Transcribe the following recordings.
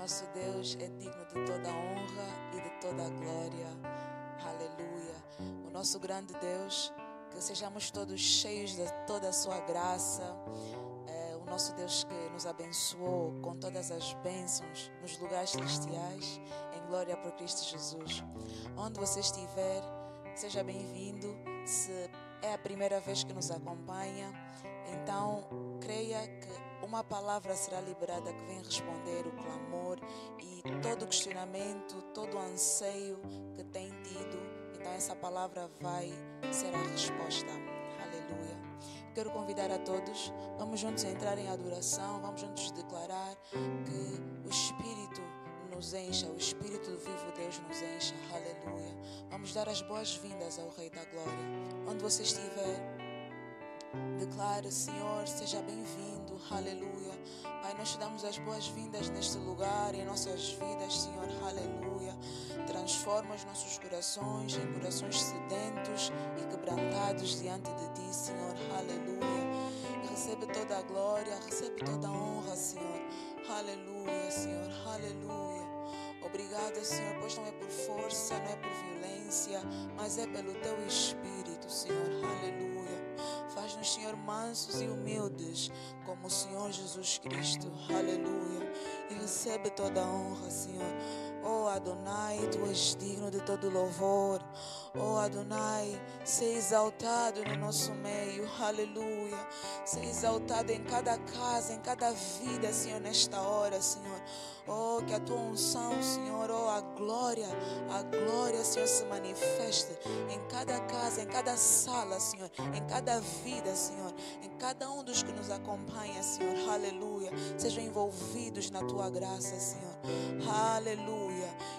nosso Deus é digno de toda a honra e de toda a glória. Aleluia. O nosso grande Deus, que sejamos todos cheios de toda a sua graça. O nosso Deus que nos abençoou com todas as bênçãos nos lugares celestiais, em glória por Cristo Jesus. Onde você estiver, seja bem-vindo. Se é a primeira vez que nos acompanha, então creia que uma palavra será liberada que vem responder o clamor e todo o questionamento, todo o anseio que tem tido. Então essa palavra vai ser a resposta. Aleluia. Quero convidar a todos, vamos juntos entrar em adoração, vamos juntos declarar que o Espírito nos encha, o Espírito do vivo Deus nos encha. Aleluia. Vamos dar as boas-vindas ao Rei da Glória. Onde você estiver, declare: Senhor, seja bem-vindo. Aleluia. Pai, nós te damos as boas-vindas neste lugar, em nossas vidas, Senhor. Aleluia. Transforma os nossos corações em corações sedentos e quebrantados diante de Ti, Senhor. Aleluia. E recebe toda a glória, recebe toda a honra, Senhor. Aleluia, Senhor. Aleluia. Obrigada, Senhor, pois não é por força, não é por violência, mas é pelo Teu Espírito, Senhor. Aleluia. Faz-nos, Senhor, mansos e humildes, como o Senhor Jesus Cristo. Aleluia. E recebe toda a honra, Senhor. Oh Adonai, Tu és digno de todo louvor. Oh Adonai, seja exaltado no nosso meio. Aleluia. Seja exaltado em cada casa, em cada vida, Senhor, nesta hora, Senhor. Oh, que a Tua unção, Senhor, oh, a glória, Senhor, se manifeste em cada casa, em cada sala, Senhor, em cada vida, Senhor, em cada um dos que nos acompanha, Senhor. Aleluia. Sejam envolvidos na Tua graça, Senhor. Aleluia.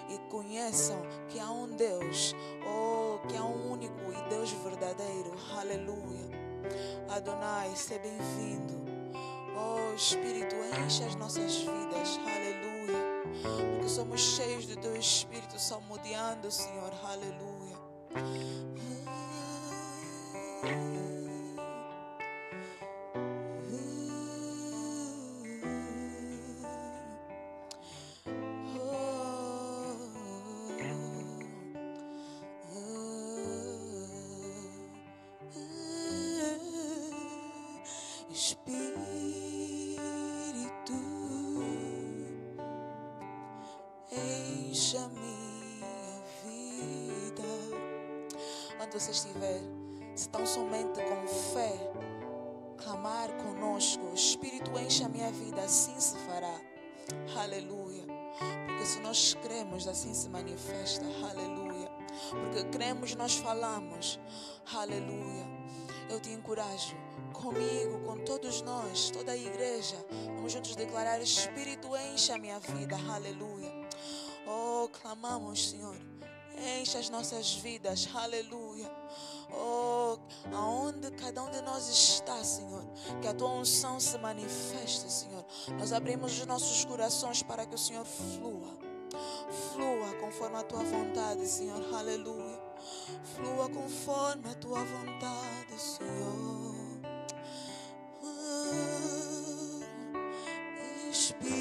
E conheçam que há um Deus, oh, que há um único e Deus verdadeiro. Aleluia. Adonai, seja bem-vindo. Oh, Espírito, enche as nossas vidas. Aleluia. Porque somos cheios do Teu Espírito salmodiando, Senhor. Aleluia. Enche a minha vida. Onde você estiver, se tão somente com fé clamar conosco: Espírito, enche a minha vida, assim se fará. Aleluia. Porque se nós cremos, assim se manifesta. Aleluia. Porque cremos, nós falamos. Aleluia. Eu te encorajo, comigo, com todos nós, toda a igreja, vamos juntos declarar: Espírito, enche a minha vida. Aleluia. Oh, clamamos, Senhor, enche as nossas vidas. Aleluia. Oh, aonde cada um de nós está, Senhor, que a Tua unção se manifeste, Senhor. Nós abrimos os nossos corações para que o Senhor flua conforme a Tua vontade, Senhor. Aleluia. Flua conforme a Tua vontade, Senhor. Espírito,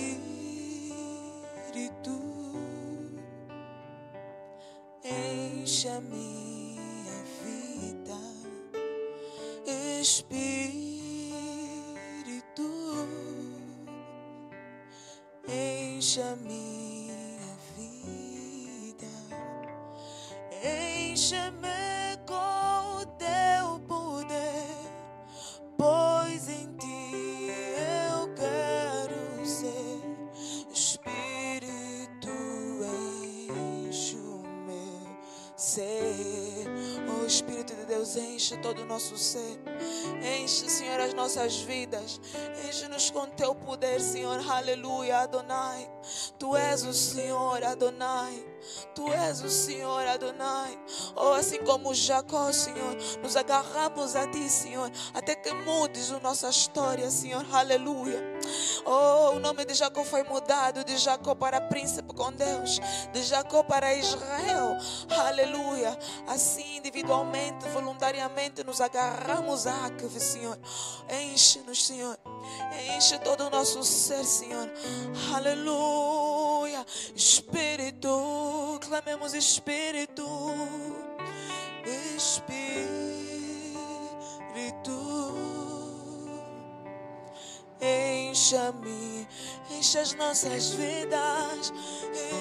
enche a minha vida. Espírito, enche a minha vida. Enche-me com o Teu poder, pois em Ti eu quero ser. Espírito, enche o meu ser. Oh, Espírito de Deus, enche todo o nosso ser. Enche, Senhor, as nossas vidas. Enche-nos com Teu poder, Senhor. Aleluia. Adonai, Tu és o Senhor. Adonai, Tu és o Senhor. Adonai. Oh, assim como Jacó, Senhor, nos agarramos a Ti, Senhor, até que mudes a nossa história, Senhor. Aleluia. Oh, o nome de Jacó foi mudado de Jacó para príncipe com Deus, de Jacó para Israel. Aleluia. Assim, individualmente, voluntariamente, nos agarramos a Acre, Senhor. Enche-nos, Senhor. Enche todo o nosso ser, Senhor. Aleluia. clamemos Espírito, encha-me, encha as nossas vidas,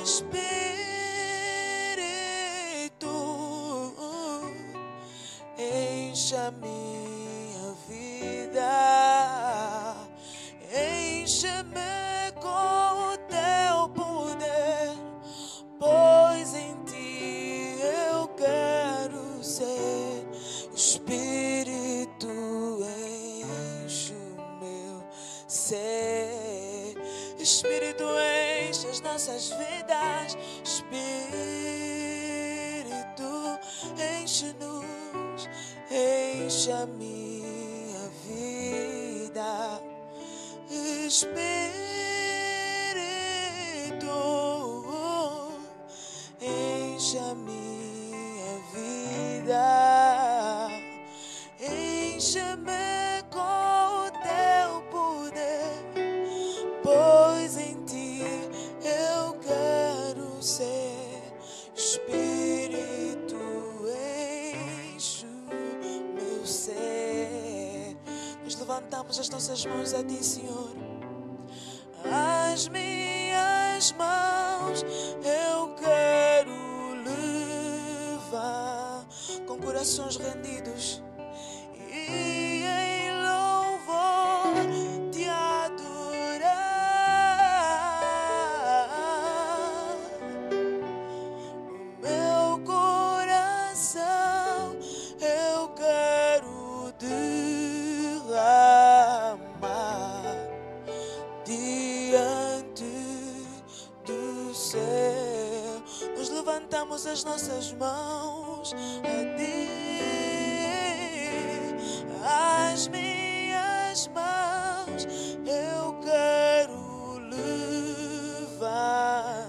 Espírito, encha a minha vida, encha-me com o teu poder, pois em ti eu quero ser. Espírito, enche o meu ser. Espírito, enche as nossas vidas. Espírito, enche-nos, enche a minha vida. Espírito, enche a minha vida, enche-me com o teu poder, pois em ti eu quero ser. Espírito, enche o meu ser. Nós levantamos as nossas mãos a ti, Senhor. As minhas mãos eu quero levar com corações rendidos e em louvor te adorar. O meu coração eu quero derramar diante do céu. Nós levantamos as nossas mãos a ti. As minhas mãos eu quero levantar,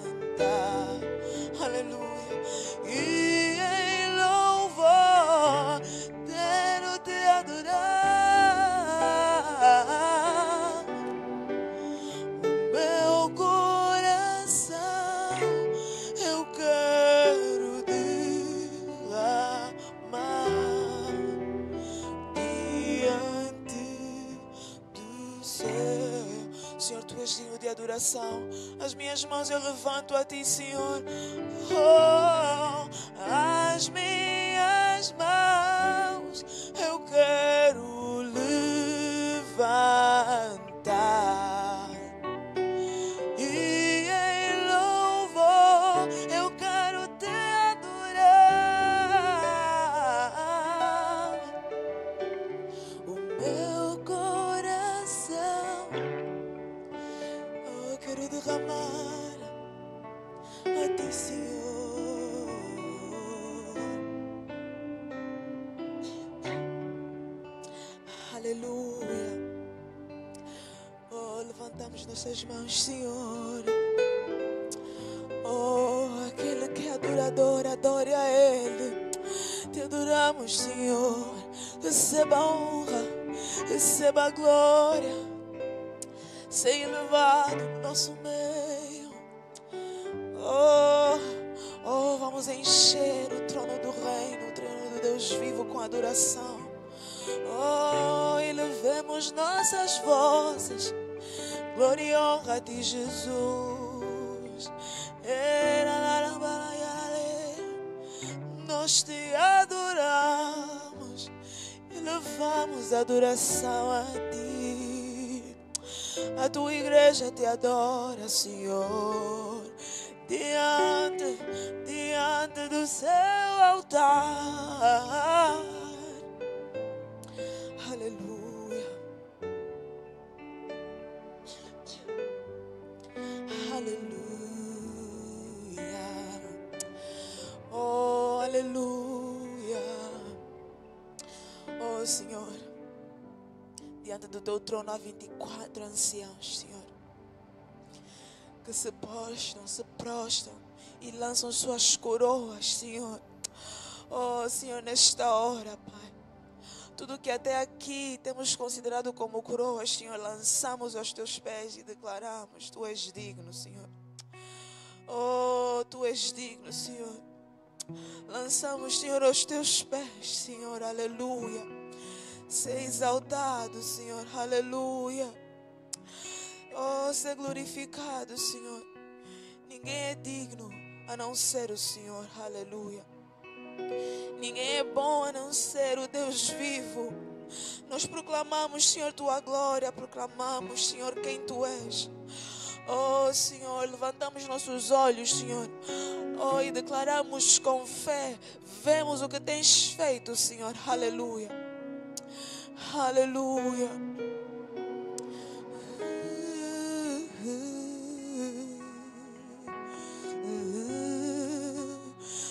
aleluia, e em louvor quero te adorar. Meu coração eu quero derramar diante do céu. Senhor, tu és digno de adoração. As minhas mãos eu levanto a ti, Senhor. Oh, as minhas mãos eu quero levantar e em louvor eu quero te adorar. O meu coração eu quero derramar a ti, Senhor. Aleluia. Oh, levantamos nossas mãos, Senhor. Oh, aquele que é adorador, adore a Ele. Te adoramos, Senhor. Receba a honra, receba a glória. Seja elevado no nosso meio. Oh, vamos encher o trono do reino, o trono do Deus vivo com adoração. Oh, elevemos nossas vozes. Glória e honra a ti, Jesus. Nós te adoramos, elevamos adoração a ti. A tua igreja te adora, Senhor, diante do seu altar. Aleluia. Aleluia. Oh, aleluia. Oh, Senhor, diante do teu trono há 24 anciãos, Senhor, que se prostram e lançam suas coroas, Senhor. Oh, Senhor, nesta hora, Pai, tudo que até aqui temos considerado como coroas, Senhor, lançamos aos teus pés e declaramos: Tu és digno, Senhor. Oh, Tu és és digno, Senhor. Lançamos, Senhor, aos teus pés, Senhor, aleluia. Ser exaltado, Senhor, aleluia. Oh, ser glorificado, Senhor. Ninguém é digno a não ser o Senhor, aleluia. Ninguém é bom a não ser o Deus vivo. Nós proclamamos, Senhor, tua glória, proclamamos, Senhor, quem tu és. Oh, Senhor, levantamos nossos olhos, Senhor. Oh, e declaramos com fé. Vemos o que tens feito, Senhor. Aleluia. Aleluia.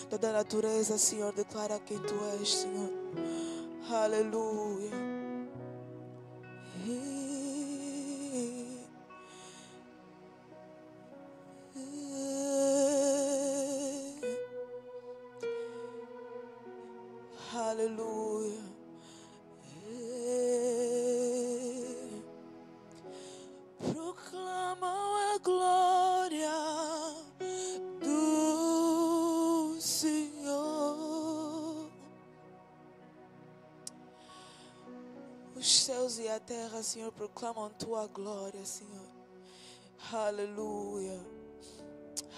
Toda a natureza, Senhor, declara quem tu és, Senhor. Aleluia. Aleluia. Proclamam a glória do Senhor. Os céus e a terra, Senhor, proclamam tua glória, Senhor. Aleluia.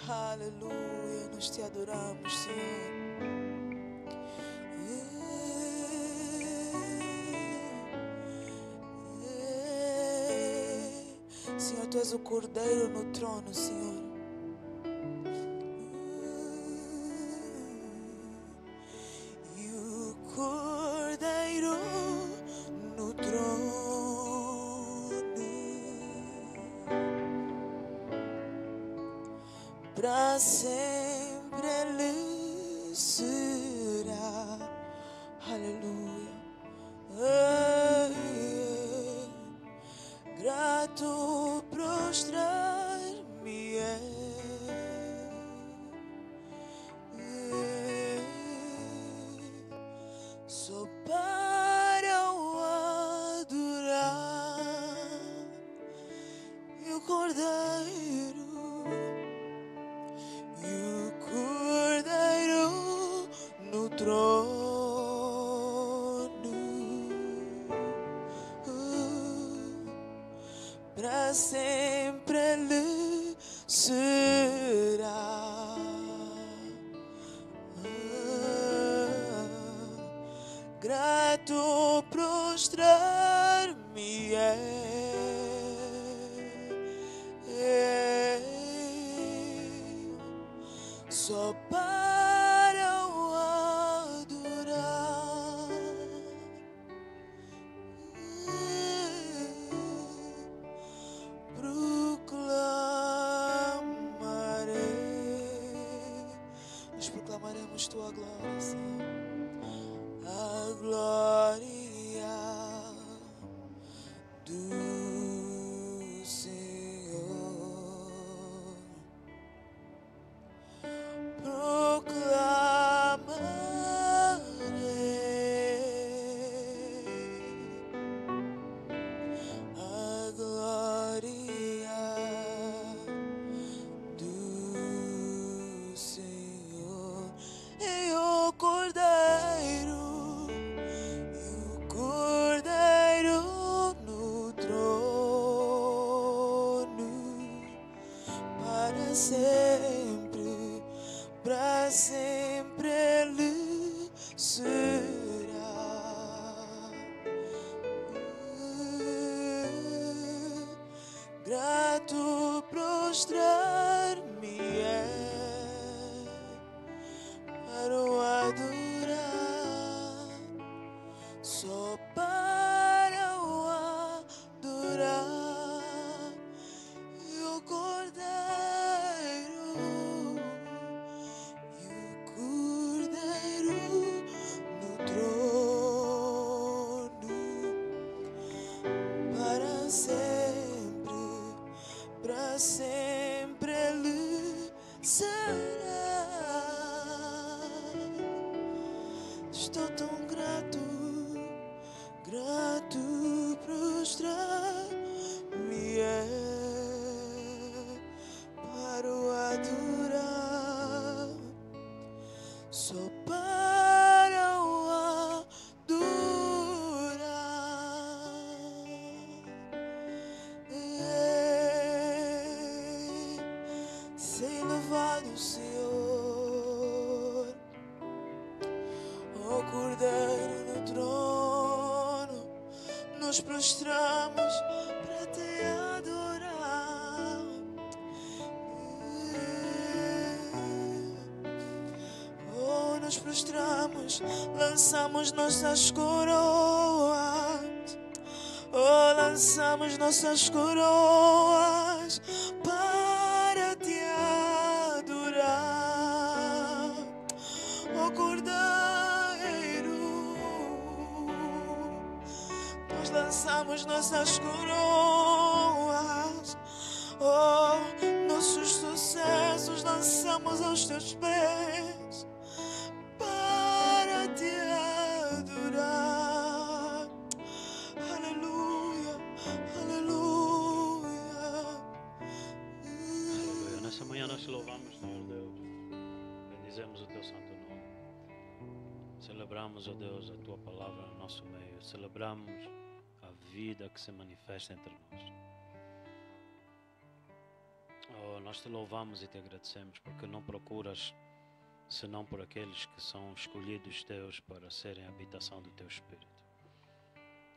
Aleluia. Nós te adoramos, Senhor. Senhor, tu és o Cordeiro no trono, Senhor. E o Cordeiro no trono, para sempre Ele será. Aleluia. Grato prostrar-me só para o adorar. E o Cordeiro no trono, para sempre Ele será. Grato prostrar-me só para o adorar. Nós proclamaremos tua glória, Senhor. A glória do Senhor. Proclamarei a glória do Senhor. E o Cordeiro no trono, para sempre Ele será. Grato prostrar-me para o adorar, só para o adorar. E o Cordeiro no trono, para sempre Ele será. Estou tão grato prostrar-me para o adorar. só para o adorar. Sei louvado, Senhor, ó Cordeiro no trono, nos prostramos para te adorar. Oh, nos prostramos, lançamos nossas coroas. Oh, lançamos nossas coroas para te adorar. Oh, Cordeiro, nós lançamos nossas coroas. Oh, nossos sucessos lançamos aos teus pés para te adorar. Aleluia, aleluia. Aleluia. Nessa manhã nós te louvamos, Senhor Deus. Bendizemos o teu santo nome. Celebramos, ó Deus, a tua palavra no nosso meio. Celebramos a vida que se manifesta entre nós. Oh, nós te louvamos e te agradecemos porque não procuras senão por aqueles que são escolhidos teus para serem a habitação do teu Espírito.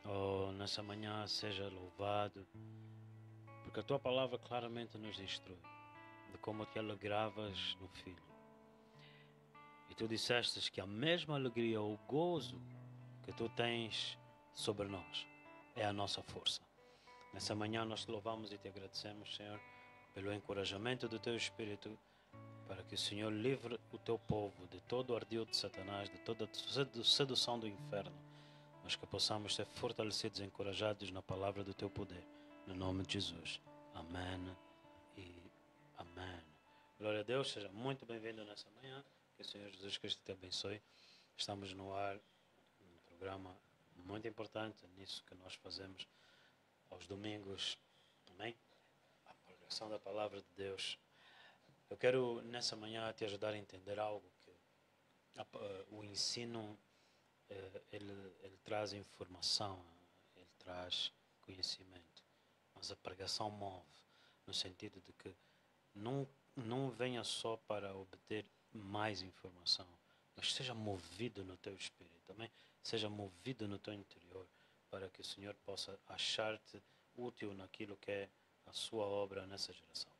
Oh, nessa manhã seja louvado, porque a tua palavra claramente nos instrui de como te alegravas no Filho. E tu dissestes que a mesma alegria ou gozo que tu tens sobre nós é a nossa força. Nessa manhã nós te louvamos e te agradecemos, Senhor, pelo encorajamento do teu Espírito, para que o Senhor livre o teu povo de todo o ardil de Satanás, de toda a sedução do inferno, mas que possamos ser fortalecidos e encorajados na palavra do teu poder, no nome de Jesus. Amém e amém. Glória a Deus, seja muito bem-vindo nessa manhã, que o Senhor Jesus Cristo te abençoe. Estamos no ar, um programa muito importante nisso que nós fazemos aos domingos, amém? A pregação da palavra de Deus. Eu quero nessa manhã te ajudar a entender algo, que o ensino ele traz informação, ele traz conhecimento, mas a pregação move, no sentido de que não venha só para obter mais informação, mas seja movido no teu espírito, também seja movido no teu interior, para que o Senhor possa achar-te útil naquilo que é a sua obra nessa geração.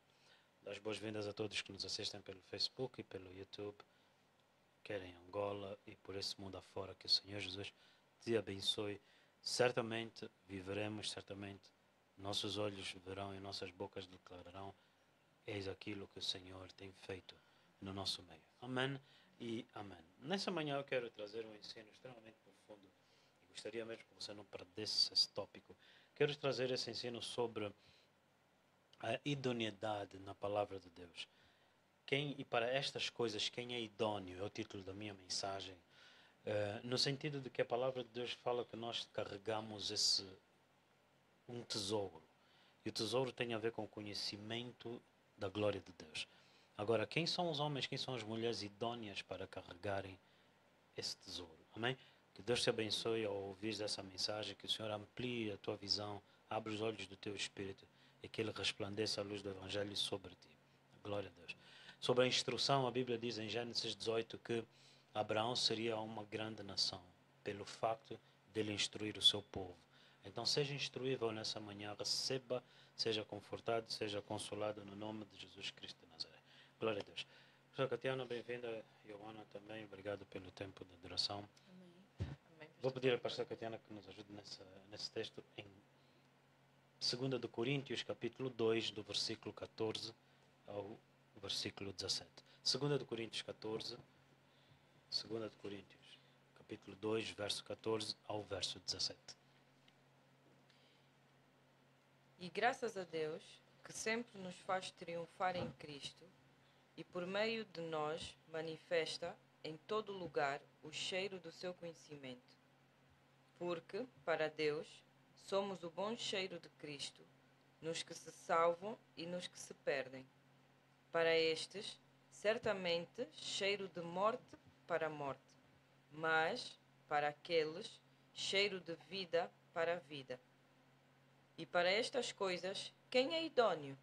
Das boas-vindas a todos que nos assistem pelo Facebook e pelo YouTube, quer em Angola e por esse mundo afora. Que o Senhor Jesus te abençoe. Certamente viveremos, certamente nossos olhos verão e nossas bocas declararão: eis aquilo que o Senhor tem feito no nosso meio. Amém e amém. Nessa manhã eu quero trazer um ensino extremamente profundo e gostaria mesmo que você não perdesse esse tópico. Quero trazer esse ensino sobre a idoneidade na palavra de Deus. E para estas coisas, quem é idôneo? É o título da minha mensagem. No sentido de que a palavra de Deus fala que nós carregamos um tesouro. E o tesouro tem a ver com o conhecimento da glória de Deus. Agora, quem são os homens, quem são as mulheres idôneas para carregarem esse tesouro? Amém? Que Deus te abençoe ao ouvir essa mensagem, que o Senhor amplie a tua visão, abra os olhos do teu espírito e que Ele resplandeça a luz do Evangelho sobre ti. Glória a Deus. Sobre a instrução, a Bíblia diz em Gênesis 18 que Abraão seria uma grande nação, pelo facto de ele instruir o seu povo. Então seja instruível nessa manhã, receba, seja confortado, seja consolado no nome de Jesus Cristo de Nazaré. Glória a Deus. Professora Catiana, bem-vinda. Joana também, obrigado pelo tempo de adoração. Amém. Vou pedir à pastora Catiana que nos ajude nesse texto em 2 de Coríntios, capítulo 2, do versículo 14 ao versículo 17. 2 de Coríntios 14, 2 de Coríntios, capítulo 2, verso 14 ao verso 17. E graças a Deus, que sempre nos faz triunfar em Cristo, e por meio de nós manifesta em todo lugar o cheiro do seu conhecimento. Porque, para Deus, somos o bom cheiro de Cristo, nos que se salvam e nos que se perdem. Para estes, certamente, cheiro de morte para a morte, mas para aqueles cheiro de vida para a vida. E para estas coisas, quem é idôneo?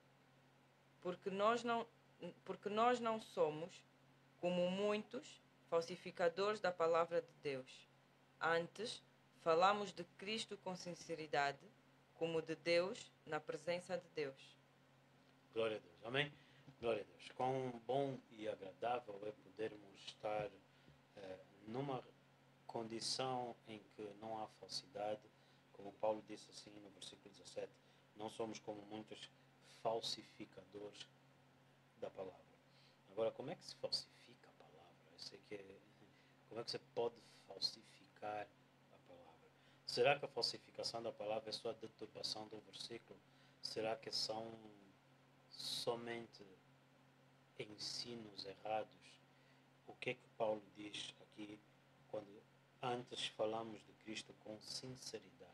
Porque nós não somos, como muitos, falsificadores da palavra de Deus. Antes, falamos de Cristo com sinceridade, como de Deus, na presença de Deus. Glória a Deus. Amém? Glória a Deus. Quão bom e agradável é podermos estar numa condição em que não há falsidade, como Paulo disse assim no versículo 17, não somos como muitos falsificadores da palavra. Agora, como é que se falsifica a palavra? Eu sei como é que você pode falsificar a palavra? Será que a falsificação da palavra é só a deturpação do versículo? Será que são somente ensinos errados? O que é que Paulo diz aqui quando antes falamos de Cristo com sinceridade?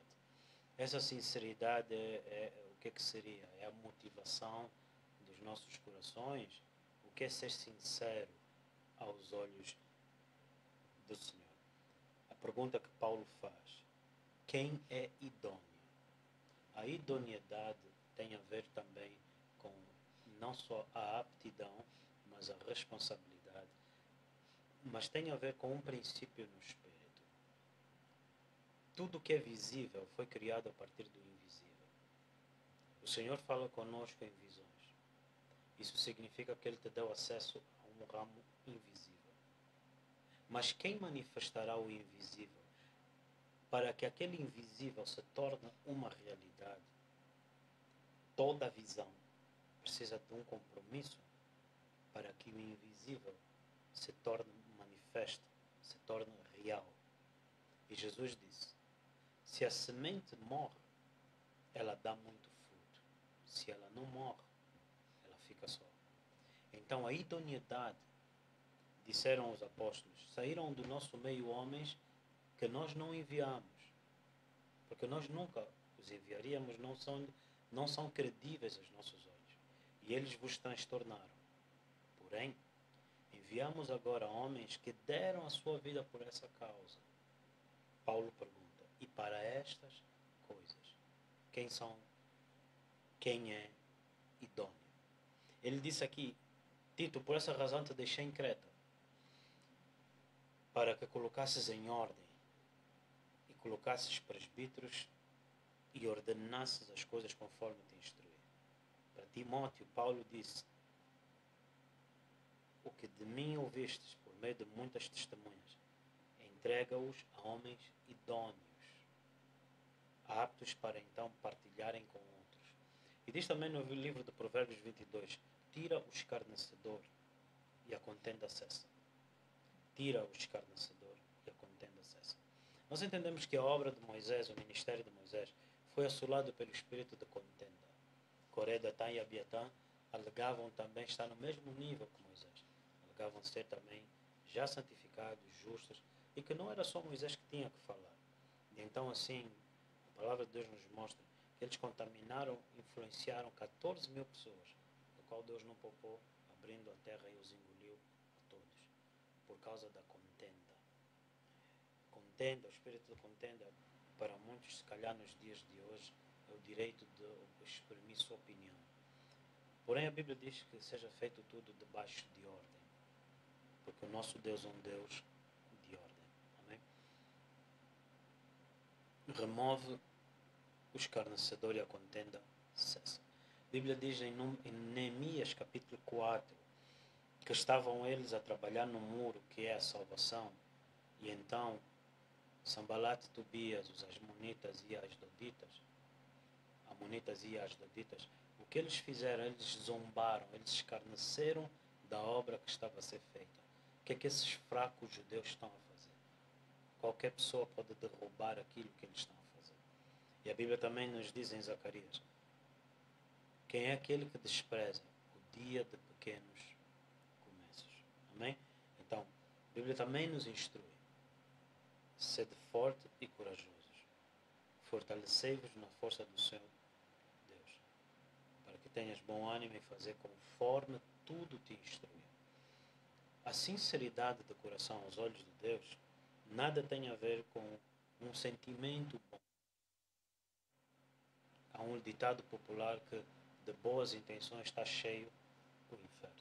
Essa sinceridade o que seria? É a motivação dos nossos corações? O que é ser sincero aos olhos do Senhor? A pergunta que Paulo faz: quem é idôneo? A idoneidade tem a ver também com não só a aptidão, mas a responsabilidade, mas tem a ver com um princípio no espírito. Tudo que é visível foi criado a partir do invisível. O Senhor fala conosco em visões. Isso significa que Ele te deu acesso a um ramo invisível. Mas quem manifestará o invisível? Para que aquele invisível se torne uma realidade, toda a visão precisa de um compromisso para que o invisível se torne manifesto, se torne real. E Jesus disse: se a semente morre, ela dá muito fruto. Se ela não morre, ela fica só. Então a idoneidade, disseram os apóstolos, saíram do nosso meio homens que nós não enviamos, porque nós nunca os enviaríamos, não são credíveis aos nossos olhos, e eles vos transtornaram. Porém, enviamos agora homens que deram a sua vida por essa causa. Paulo pergunta: e para estas coisas, quem é idôneo? Ele disse aqui: Tito, por essa razão te deixei em Creta, para que colocasses em ordem e colocasses presbíteros e ordenasses as coisas conforme te instruí. Para Timóteo, Paulo disse: o que de mim ouvistes por meio de muitas testemunhas, entrega-os a homens idôneos, aptos para então partilharem com outros. E diz também no livro de Provérbios 22, tira o escarnecedor e a contenda cessa. Tira o escarnecedor e a contenda cessa. Nós entendemos que a obra de Moisés, o ministério de Moisés, foi assolado pelo espírito de contenda. Coré, Datã e Abiatã alegavam também estar no mesmo nível que Moisés. Alegavam ser também já santificados, justos, e que não era só Moisés que tinha que falar. E então assim, a palavra de Deus nos mostra que eles contaminaram, influenciaram 14 mil pessoas, do qual Deus não poupou, abrindo a terra e os engoliu a todos, por causa da contenda. Contenda, o espírito de contenda, para muitos, se calhar nos dias de hoje, é o direito de exprimir sua opinião. Porém, a Bíblia diz que seja feito tudo debaixo de ordem, porque o nosso Deus é um Deus de ordem. Amém? Remove o escarnecedor e a contenda cessa. A Bíblia diz em Neemias capítulo 4 que estavam eles a trabalhar no muro, que é a salvação, e então Sambalat e Tobias, os Amonitas e Asdoditas, o que eles fizeram? Eles zombaram, eles escarneceram da obra que estava a ser feita. O que é que esses fracos judeus estão a fazer? Qualquer pessoa pode derrubar aquilo que eles estão a fazer. E a Bíblia também nos diz em Zacarias: quem é aquele que despreza o dia de pequenos começos? Amém? Então, a Bíblia também nos instrui: sede forte e corajosos, fortalecei-vos na força do seu Deus, para que tenhas bom ânimo e fazer conforme tudo te instrui. a sinceridade do coração aos olhos de Deus nada tem a ver com um sentimento bom. Há um ditado popular que de boas intenções está cheio o inferno.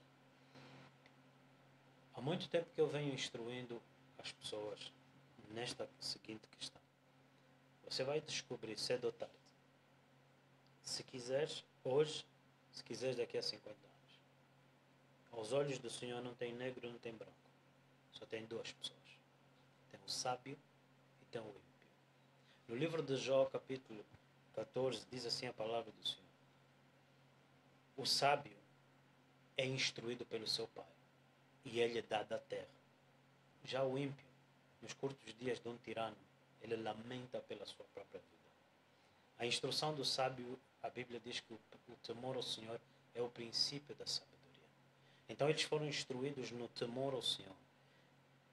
Há muito tempo que eu venho instruindo as pessoas nesta seguinte questão. Você vai descobrir cedo ou tarde. Se quiseres hoje, se quiseres daqui a 50 anos. Aos olhos do Senhor não tem negro, não tem branco. Só tem duas pessoas. Tem o sábio e tem o ímpio. No livro de Jó, capítulo 14, diz assim a palavra do Senhor. O sábio é instruído pelo seu pai e ele é dado a terra. Já o ímpio, nos curtos dias de um tirano, ele lamenta pela sua própria vida. A instrução do sábio, a Bíblia diz que o temor ao Senhor é o princípio da sabedoria. Então eles foram instruídos no temor ao Senhor.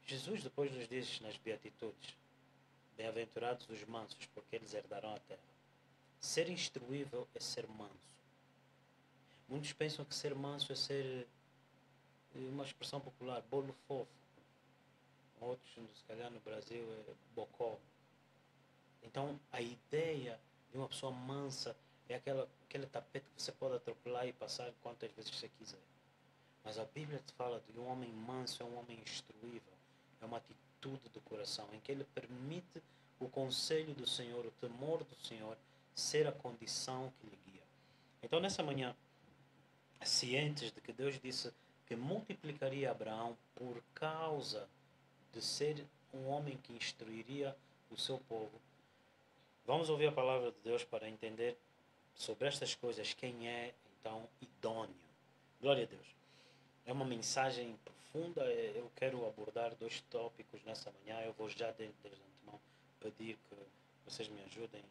Jesus depois nos diz nas Beatitudes, bem-aventurados os mansos, porque eles herdarão a terra. Ser instruível é ser manso. Muitos pensam que ser manso é ser, uma expressão popular, bolo fofo. Outros, se calhar no Brasil, é bocó. Então, a ideia de uma pessoa mansa é aquele tapete que você pode atropelar e passar quantas vezes você quiser. Mas a Bíblia te fala de um homem manso, é um homem instruível. É uma atitude do coração em que ele permite o conselho do Senhor, o temor do Senhor, ser a condição que lhe guia. Então, nessa manhã, cientes de que Deus disse que multiplicaria Abraão por causa de ser um homem que instruiria o seu povo, vamos ouvir a palavra de Deus para entender sobre estas coisas quem é, então, idôneo. Glória a Deus. É uma mensagem profunda. Eu quero abordar 2 tópicos nessa manhã. Eu vou já desde antemão pedir que vocês me ajudem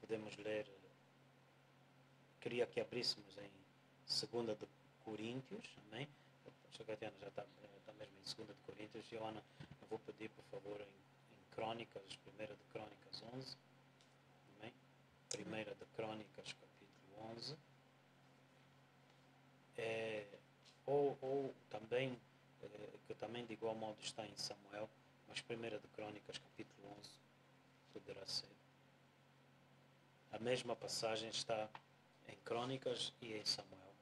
podemos ler. Queria que abríssemos em 2 de Coríntios, amém? A Catiana já está mesmo em 2 de Coríntios. Joana, eu vou pedir, por favor, em Crônicas, 1 de Crônicas 11, amém? 1 de Crônicas, capítulo 11. Ou também, que também de igual modo está em Samuel, mas 1 de Crônicas, capítulo 11, poderá ser. A mesma passagem está em Crônicas e em Samuel,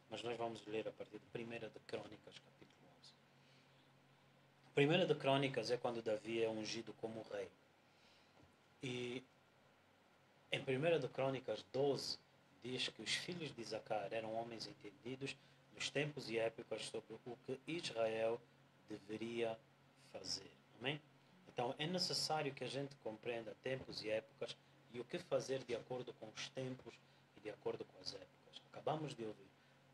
mas nós vamos ler a partir de 1 de Crônicas, capítulo 11. 1 de Crônicas é quando Davi é ungido como rei. E em 1 de Crônicas 12 diz que os filhos de Isacar eram homens entendidos nos tempos e épocas sobre o que Israel deveria fazer. Amém? Então é necessário que a gente compreenda tempos e épocas e o que fazer de acordo com os tempos e de acordo com as épocas. Acabamos de ouvir.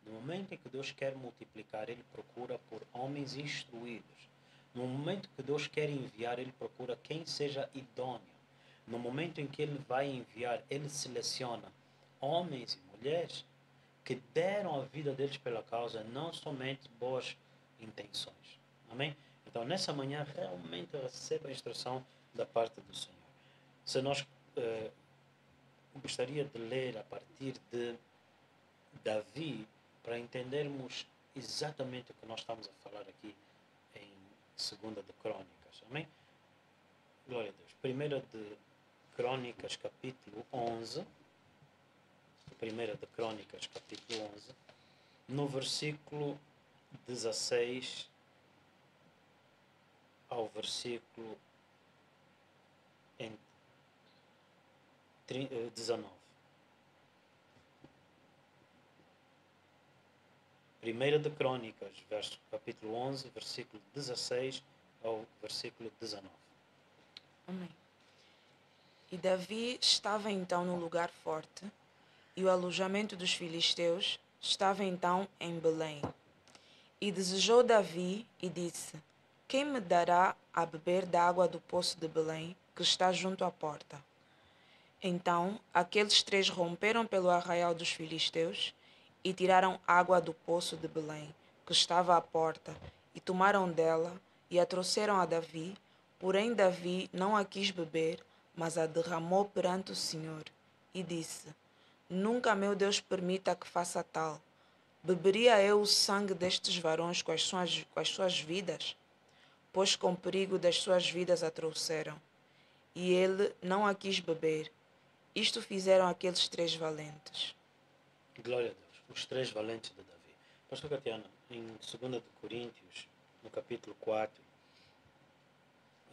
No momento em que Deus quer multiplicar, Ele procura por homens instruídos. No momento que Deus quer enviar, Ele procura quem seja idôneo. No momento em que Ele vai enviar, Ele seleciona homens e mulheres que deram a vida deles pela causa, não somente boas intenções. Amém? Então, nessa manhã, realmente receba a instrução da parte do Senhor. Se nós gostaria de ler a partir de Davi, para entendermos exatamente o que nós estamos a falar aqui em 2 de Crônicas. Amém? Glória a Deus. 1 de Crônicas, capítulo 11. 1 de Crônicas, capítulo 11. No versículo 16 ao versículo 19. 1 de Crônicas, capítulo 11, versículo 16 ao versículo 19. Amém. E Davi estava então no lugar forte, e o alojamento dos filisteus estava então em Belém. E desejou Davi e disse: Quem me dará a beber da água do poço de Belém, que está junto à porta? Então aqueles 3 romperam pelo arraial dos filisteus e tiraram água do poço de Belém, que estava à porta, e tomaram dela e a trouxeram a Davi. Porém Davi não a quis beber, mas a derramou perante o Senhor, e disse: Nunca meu Deus permita que faça tal. Beberia eu o sangue destes varões com as suas vidas? Pois com perigo das suas vidas a trouxeram. E ele não a quis beber. Isto fizeram aqueles 3 valentes. Glória a Deus. Os 3 valentes de Davi. Pastor Catiana, em 2 de Coríntios, no capítulo 4,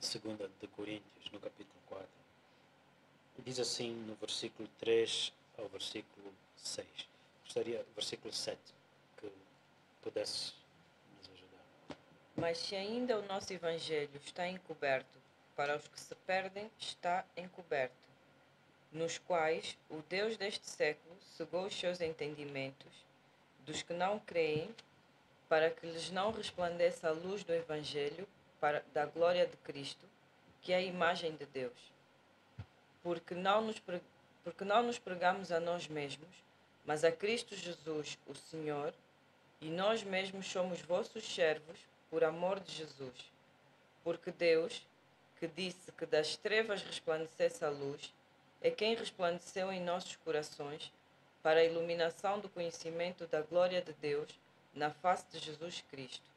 2 de Coríntios, no capítulo 4, diz assim no versículo 3 ao versículo 6. Gostaria, versículo 7, que pudesse nos ajudar. Mas se ainda o nosso evangelho está encoberto, para os que se perdem está encoberto, nos quais o Deus deste século cegou os seus entendimentos, dos que não creem, para que lhes não resplandeça a luz do evangelho da glória de Cristo, que é a imagem de Deus. Porque não nos pregamos a nós mesmos, mas a Cristo Jesus, o Senhor, e nós mesmos somos vossos servos por amor de Jesus. Porque Deus, que disse que das trevas resplandecesse a luz, é quem resplandeceu em nossos corações para a iluminação do conhecimento da glória de Deus na face de Jesus Cristo.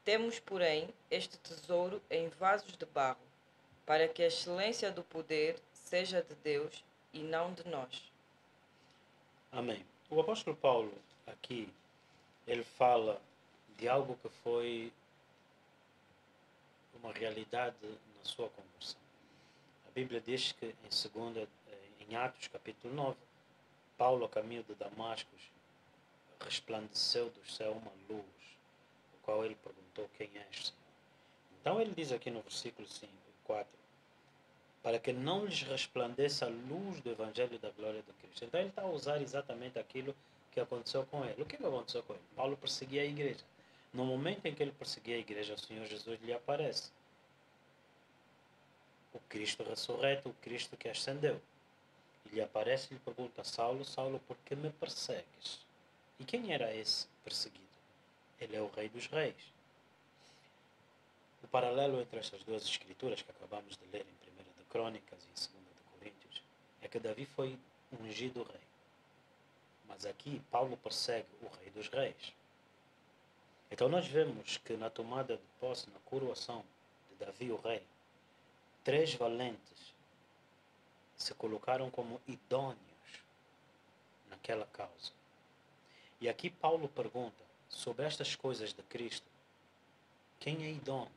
Temos, porém, este tesouro em vasos de barro, para que a excelência do poder seja de Deus e não de nós. Amém. O apóstolo Paulo, aqui, ele fala de algo que foi uma realidade na sua conversão. A Bíblia diz que em Atos capítulo 9, Paulo, a caminho de Damasco, resplandeceu do céu uma luz, o qual ele perguntou: quem és, Senhor? Então ele diz aqui no versículo 4, para que não lhes resplandeça a luz do Evangelho da glória de Cristo. Então ele está a usar exatamente aquilo que aconteceu com ele. O que aconteceu com ele? Paulo perseguia a igreja. No momento em que ele perseguia a igreja, o Senhor Jesus lhe aparece. O Cristo ressurreto, o Cristo que ascendeu. Ele aparece e lhe pergunta: Saulo, Saulo, por que me persegues? E quem era esse perseguido? Ele é o Rei dos Reis. O paralelo entre estas duas escrituras que acabamos de ler em 1 de Crônicas e em 2 de Coríntios é que Davi foi ungido rei. Mas aqui Paulo persegue o Rei dos Reis. Então nós vemos que na tomada de posse, na coroação de Davi o rei, 3 valentes se colocaram como idôneos naquela causa. E aqui Paulo pergunta sobre estas coisas de Cristo: quem é idôneo?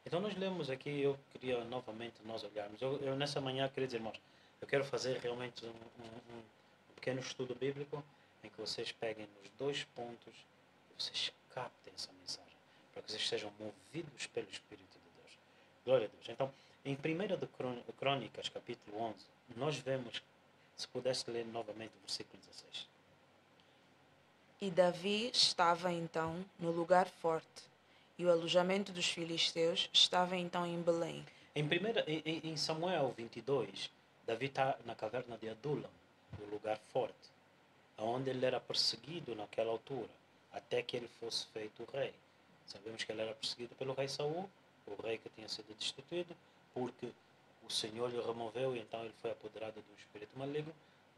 Então nós lemos aqui, eu queria novamente nós olharmos, eu nessa manhã, queridos irmãos, eu quero fazer realmente um pequeno estudo bíblico em que vocês peguem nos 2 pontos e vocês captem essa mensagem, para que vocês sejam movidos pelo Espírito de Deus. Glória a Deus. Então, em 1 de Crônicas, capítulo 11, nós vemos, se pudesse ler novamente o versículo 16. E Davi estava então no lugar forte, e o alojamento dos filisteus estava então em Belém. Em Samuel 22, Davi está na caverna de Adulam, no lugar forte, onde ele era perseguido naquela altura, até que ele fosse feito rei. Sabemos que ele era perseguido pelo rei Saul, o rei que tinha sido destituído, porque o Senhor lhe removeu e então ele foi apoderado de um espírito maligno.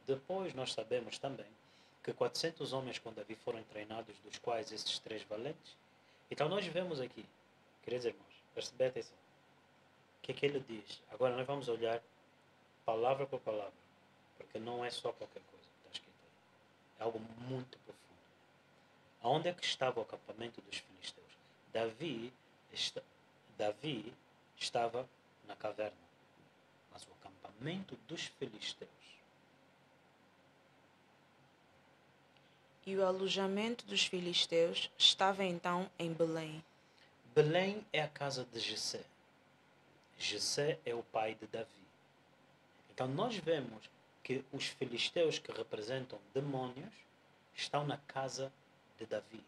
Depois nós sabemos também que 400 homens com Davi foram treinados, dos quais esses 3 valentes. Então nós vemos aqui, queridos irmãos, percebe atenção, o que é que ele diz? Agora nós vamos olhar palavra por palavra, porque não é só qualquer coisa que está escrito aí. É algo muito profundo. Aonde é que estava o acampamento dos filisteus? Davi estava na caverna, mas o acampamento dos filisteus. E o alojamento dos filisteus estava então em Belém. Belém é a casa de Jessé. Jessé é o pai de Davi. Então nós vemos que os filisteus, que representam demônios, estão na casa de Davi.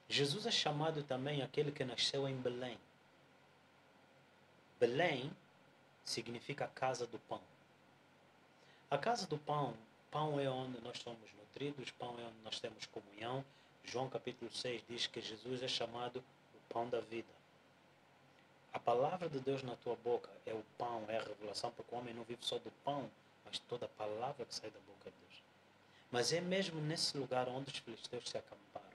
Jesus é chamado também aquele que nasceu em Belém. Belém significa a casa do pão. A casa do pão, pão é onde nós somos nutridos, pão é onde nós temos comunhão. João capítulo 6 diz que Jesus é chamado o pão da vida. A palavra de Deus na tua boca é o pão, é a revelação, porque o homem não vive só do pão, mas toda a palavra que sai da boca de Deus. Mas é mesmo nesse lugar onde os filisteus se acamparam.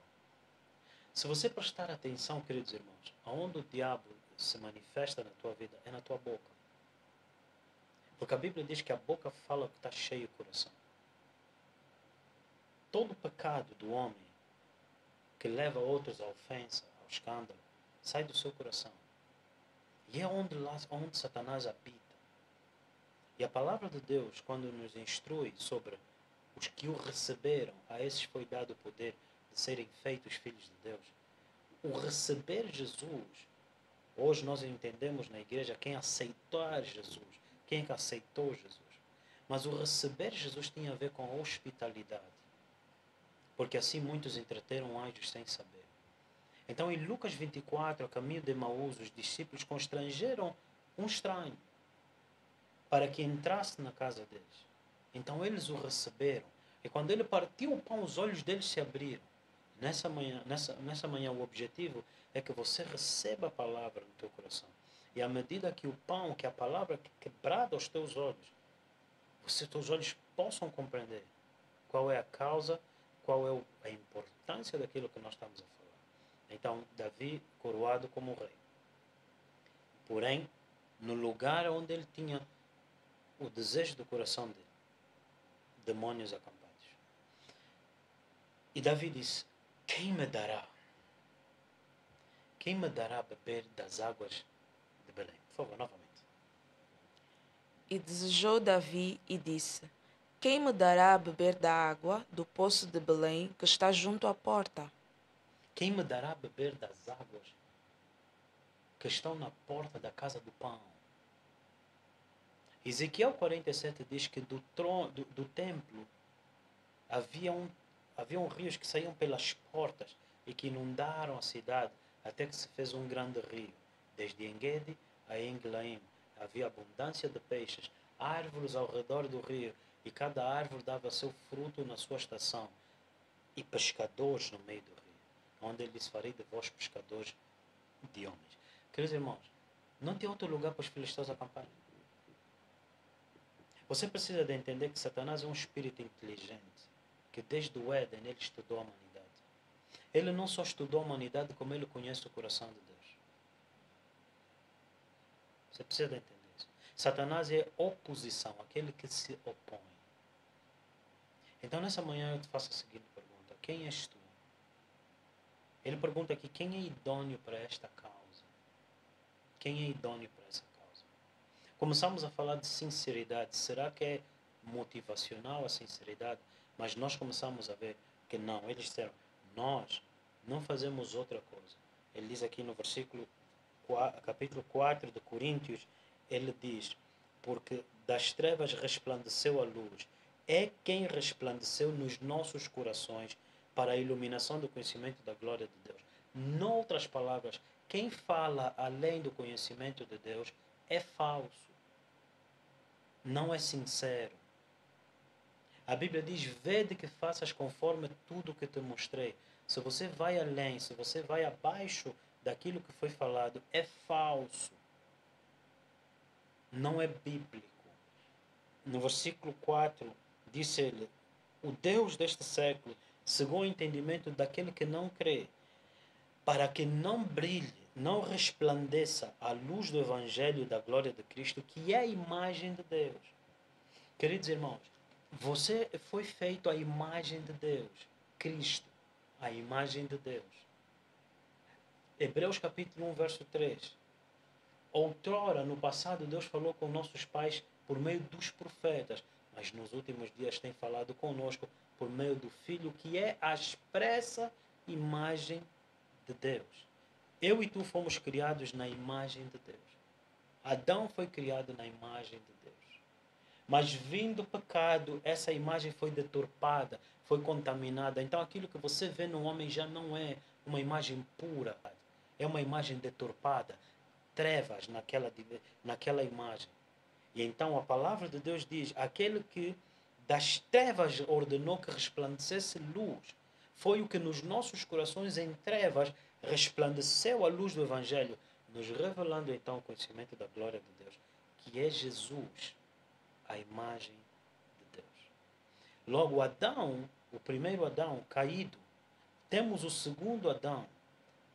Se você prestar atenção, queridos irmãos, aonde o diabo se manifesta na tua vida é na tua boca. Porque a Bíblia diz que a boca fala o que está cheio o coração. Todo o pecado do homem que leva outros à ofensa, ao escândalo, sai do seu coração. E é onde Satanás habita. E a palavra de Deus, quando nos instrui sobre os que o receberam, a esses foi dado o poder de serem feitos filhos de Deus. O receber Jesus, hoje nós entendemos na igreja quem aceitar Jesus, quem é que aceitou Jesus. Mas o receber Jesus tinha a ver com a hospitalidade. Porque assim muitos entreteram anjos sem saber. Então em Lucas 24, a caminho de Emaús, os discípulos constrangeram um estranho para que entrasse na casa deles. Então eles o receberam. E quando ele partiu o pão, os olhos deles se abriram. Nessa manhã o objetivo é que você receba a palavra no teu coração. E à medida que o pão, que a palavra quebrada aos teus olhos, teus olhos possam compreender qual é a causa, qual é a importância daquilo que nós estamos a falar. Então, Davi coroado como rei. Porém, no lugar onde ele tinha o desejo do coração dele, demônios acampados. E Davi disse: quem me dará beber das águas de Belém? Por favor, novamente. E desejou Davi e disse: quem me dará a beber da água do poço de Belém que está junto à porta? Quem me dará a beber das águas que estão na porta da casa do pão? Ezequiel 47 diz que do templo haviam rios que saíam pelas portas e que inundaram a cidade até que se fez um grande rio. Desde Engedi a Englaim havia abundância de peixes, árvores ao redor do rio, e cada árvore dava seu fruto na sua estação, e pescadores no meio do rio, onde ele disse: farei de vós pescadores de homens. Queridos irmãos, não tem outro lugar para os filisteus acamparem. Você precisa de entender que Satanás é um espírito inteligente, que desde o Éden ele estudou a humanidade. Ele não só estudou a humanidade, como ele conhece o coração de Deus. Você precisa de entender isso. Satanás é oposição, aquele que se opõe. Então nessa manhã eu te faço a seguinte pergunta: quem és tu? Ele pergunta aqui: quem é idôneo para esta causa? Quem é idôneo para essa causa? Começamos a falar de sinceridade. Será que é motivacional a sinceridade? Mas nós começamos a ver que não. Eles disseram: nós não fazemos outra coisa. Ele diz aqui no capítulo 4 de Coríntios, ele diz: porque das trevas resplandeceu a luz. É quem resplandeceu nos nossos corações para a iluminação do conhecimento da glória de Deus. Noutras palavras, quem fala além do conhecimento de Deus é falso. Não é sincero. A Bíblia diz: vede que faças conforme tudo o que te mostrei. Se você vai além, se você vai abaixo daquilo que foi falado, é falso. Não é bíblico. No versículo 4, disse ele: o Deus deste século cegou o entendimento daquele que não crê, para que não brilhe, não resplandeça a luz do Evangelho da glória de Cristo, que é a imagem de Deus. Queridos irmãos, você foi feito à imagem de Deus. Cristo, a imagem de Deus. Hebreus capítulo 1, verso 3. Outrora, no passado, Deus falou com nossos pais por meio dos profetas, mas nos últimos dias tem falado conosco por meio do Filho, que é a expressa imagem de Deus. Eu e tu fomos criados na imagem de Deus. Adão foi criado na imagem de Deus. Mas vindo o pecado, essa imagem foi deturpada, foi contaminada. Então aquilo que você vê no homem já não é uma imagem pura. É uma imagem deturpada. Trevas naquela imagem. E então a palavra de Deus diz: aquele que das trevas ordenou que resplandecesse luz, foi o que nos nossos corações em trevas resplandeceu a luz do Evangelho, nos revelando então o conhecimento da glória de Deus, que é Jesus, a imagem de Deus. Logo, Adão, o primeiro Adão caído, temos o segundo Adão,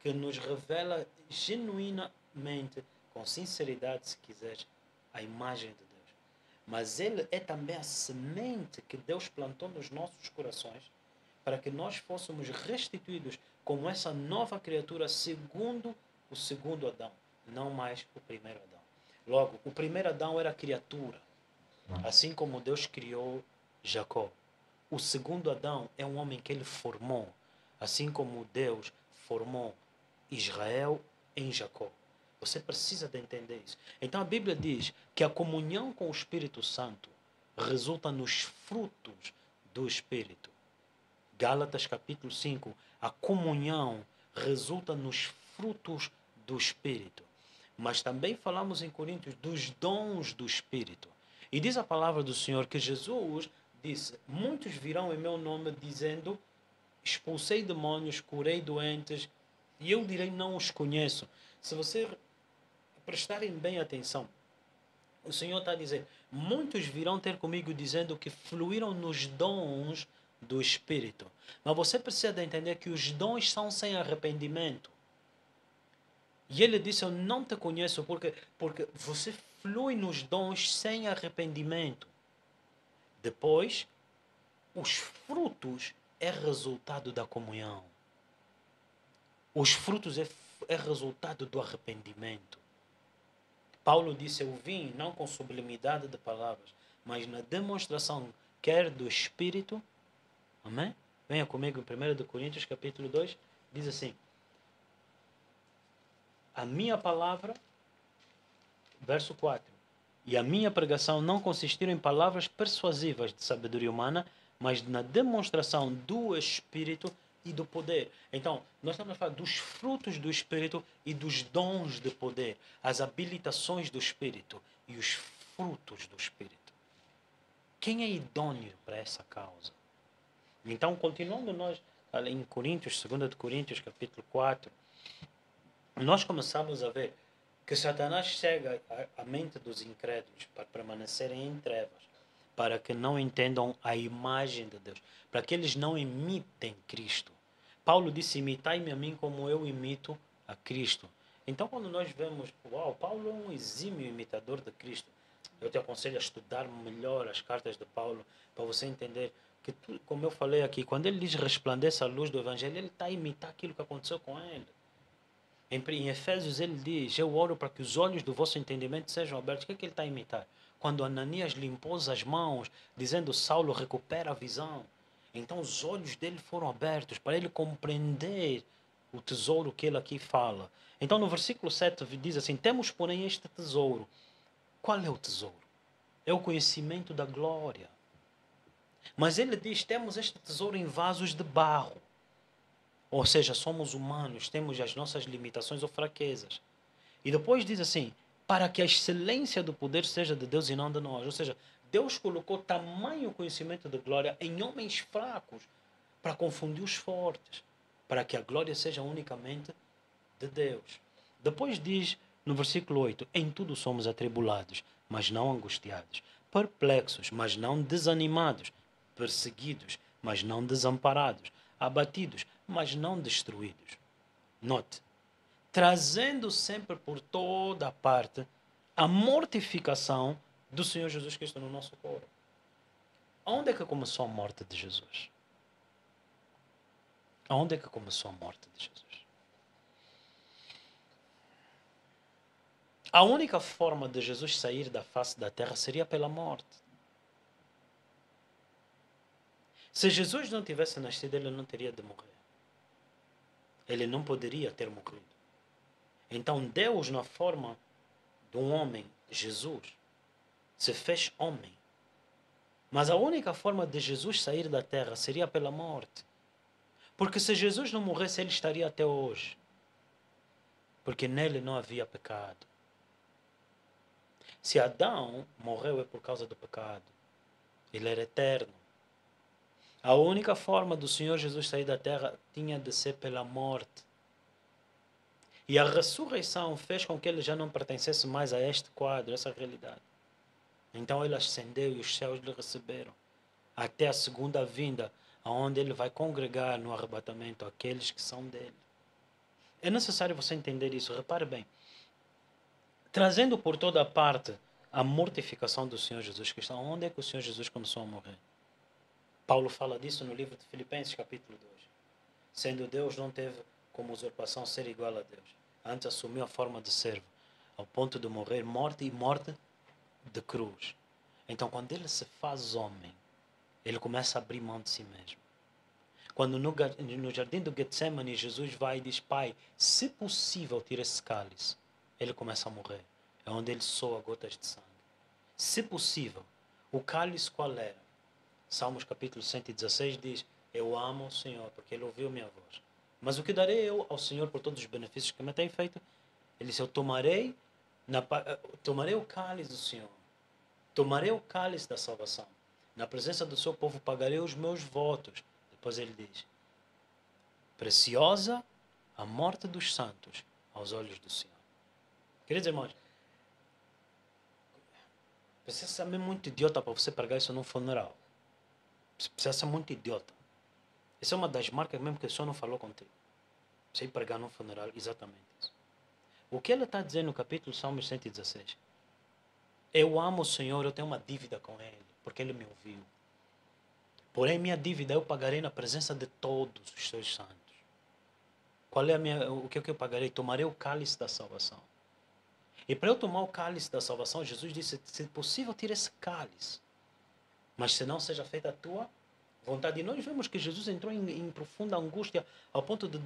que nos revela genuinamente, com sinceridade, se quiseres, a imagem de Deus. Mas ele é também a semente que Deus plantou nos nossos corações para que nós fôssemos restituídos como essa nova criatura segundo o segundo Adão, não mais o primeiro Adão. Logo, o primeiro Adão era criatura, assim como Deus criou Jacó. O segundo Adão é um homem que ele formou, assim como Deus formou Israel em Jacó. Você precisa de entender isso. Então a Bíblia diz que a comunhão com o Espírito Santo resulta nos frutos do Espírito. Gálatas capítulo 5, a comunhão resulta nos frutos do Espírito. Mas também falamos em Coríntios dos dons do Espírito. E diz a palavra do Senhor que Jesus disse: muitos virão em meu nome dizendo, expulsei demônios, curei doentes, e eu direi, não os conheço. Se você prestarem bem atenção, o Senhor está a dizer, muitos virão ter comigo dizendo que fluíram nos dons do Espírito. Mas você precisa de entender que os dons são sem arrependimento. E ele disse, eu não te conheço porque você flui nos dons sem arrependimento. Depois, os frutos é resultado da comunhão. Os frutos é resultado do arrependimento. Paulo disse, eu vim não com sublimidade de palavras, mas na demonstração quer do Espírito. Amém? Venha comigo em 1 Coríntios capítulo 2, diz assim, a minha palavra, verso 4, e a minha pregação não consistiram em palavras persuasivas de sabedoria humana, mas na demonstração do Espírito e do poder. Então, nós estamos a falar dos frutos do Espírito e dos dons de poder, as habilitações do Espírito e os frutos do Espírito. Quem é idôneo para essa causa? Então, continuando nós em Coríntios, 2 de Coríntios, capítulo 4, nós começamos a ver que Satanás cega a mente dos incrédulos para permanecerem em trevas, para que não entendam a imagem de Deus, para que eles não imitem Cristo. Paulo disse, imitai-me a mim como eu imito a Cristo. Então, quando nós vemos, uau, Paulo é um exímio imitador de Cristo, eu te aconselho a estudar melhor as cartas de Paulo, para você entender que, como eu falei aqui, quando ele diz resplandeça a luz do Evangelho, ele está a imitar aquilo que aconteceu com ele. Em Efésios ele diz, eu oro para que os olhos do vosso entendimento sejam abertos. O que é que ele está a imitar? Quando Ananias limpou as mãos, dizendo, Saulo recupera a visão. Então os olhos dele foram abertos para ele compreender o tesouro que ele aqui fala. Então no versículo 7 diz assim, temos porém este tesouro. Qual é o tesouro? É o conhecimento da glória. Mas ele diz, temos este tesouro em vasos de barro. Ou seja, somos humanos, temos as nossas limitações ou fraquezas. E depois diz assim, para que a excelência do poder seja de Deus e não de nós. Ou seja, Deus colocou tamanho conhecimento de glória em homens fracos para confundir os fortes, para que a glória seja unicamente de Deus. Depois diz no versículo 8, em tudo somos atribulados, mas não angustiados, perplexos, mas não desanimados, perseguidos, mas não desamparados, abatidos, mas não destruídos. Note, trazendo sempre por toda a parte a mortificação do Senhor Jesus Cristo no nosso corpo. Onde é que começou a morte de Jesus? Onde é que começou a morte de Jesus? A única forma de Jesus sair da face da terra seria pela morte. Se Jesus não tivesse nascido, ele não teria de morrer. Ele não poderia ter morrido. Então Deus, na forma de um homem, Jesus, se fez homem. Mas a única forma de Jesus sair da terra seria pela morte. Porque se Jesus não morresse, ele estaria até hoje. Porque nele não havia pecado. Se Adão morreu é por causa do pecado. Ele era eterno. A única forma do Senhor Jesus sair da terra tinha de ser pela morte. E a ressurreição fez com que ele já não pertencesse mais a este quadro, essa realidade. Então ele ascendeu e os céus lhe receberam. até a segunda vinda, onde ele vai congregar no arrebatamento aqueles que são dele. É necessário você entender isso. Repare bem. Trazendo por toda parte a mortificação do Senhor Jesus Cristo. Onde é que o Senhor Jesus começou a morrer? Paulo fala disso no livro de Filipenses, capítulo 2. Sendo Deus, não teve como usurpação ser igual a Deus. Antes assumiu a forma de servo, ao ponto de morrer morte e morte de cruz. Então, quando ele se faz homem, ele começa a abrir mão de si mesmo. Quando no jardim do Getsemane, Jesus vai e diz: Pai, se possível, tira esse cálice. Ele começa a morrer. É onde ele soa gotas de sangue. Se possível. O cálice qual era? Salmos capítulo 116 diz: eu amo o Senhor, porque Ele ouviu minha voz. Mas o que darei eu ao Senhor por todos os benefícios que me tem feito? Ele disse: eu tomarei o cálice do Senhor. Tomarei o cálice da salvação. Na presença do seu povo pagarei os meus votos. Depois ele diz: preciosa a morte dos santos aos olhos do Senhor. Queridos irmãos, precisa ser muito idiota para você pregar isso num funeral. Precisa ser muito idiota. Essa é uma das marcas mesmo que o Senhor não falou contigo. Você ir pregar num funeral, exatamente isso. O que ele está dizendo no capítulo Salmos 116? Eu amo o Senhor, eu tenho uma dívida com Ele, porque Ele me ouviu. Porém, minha dívida eu pagarei na presença de todos os seus santos. Qual é o que eu pagarei? Tomarei o cálice da salvação. E para eu tomar o cálice da salvação, Jesus disse: se possível, tira esse cálice. Mas se não seja feita a tua vontade. E nós vemos que Jesus entrou em profunda angústia ao ponto de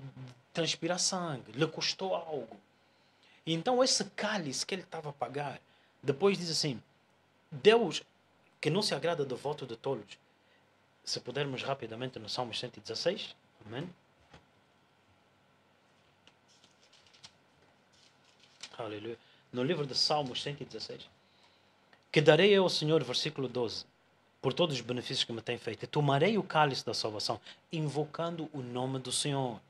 transpirar sangue. Lhe custou algo. E então esse cálice que ele estava a pagar, depois diz assim: Deus, que não se agrada do voto de tolos. Se pudermos rapidamente no Salmo 116. Amém. Aleluia. No livro de Salmos 116. Que darei eu ao Senhor, versículo 12, por todos os benefícios que me tem feito. Tomarei o cálice da salvação, invocando o nome do Senhor.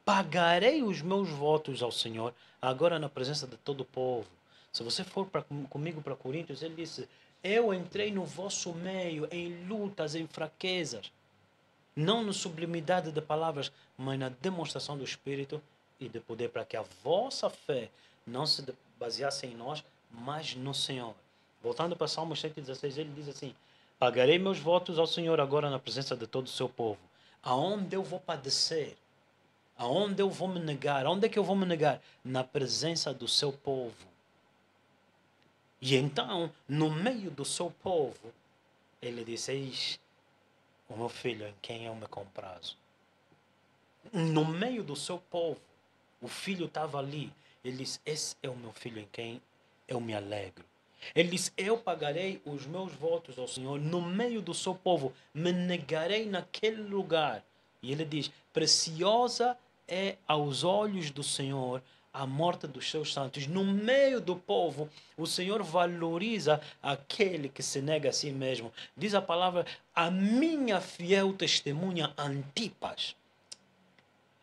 Pagarei os meus votos ao Senhor, agora na presença de todo o povo. Se você for comigo para Coríntios, ele disse: eu entrei no vosso meio em lutas, em fraquezas, não na sublimidade de palavras, mas na demonstração do Espírito e de poder, para que a vossa fé não se baseasse em nós, mas no Senhor. Voltando para Salmos 116, ele diz assim: pagarei meus votos ao Senhor agora na presença de todo o seu povo. Aonde eu vou padecer? Aonde eu vou me negar? Aonde é que eu vou me negar? Na presença do seu povo. E então, no meio do seu povo, ele disse: eis o meu filho em quem eu me comprazo. No meio do seu povo, o filho estava ali. Ele disse: esse é o meu filho em quem eu me alegro. Ele disse: eu pagarei os meus votos ao Senhor no meio do seu povo, me negarei naquele lugar. E ele diz: preciosa é aos olhos do Senhor a morte dos seus santos. No meio do povo, o Senhor valoriza aquele que se nega a si mesmo. Diz a palavra: a minha fiel testemunha Antipas.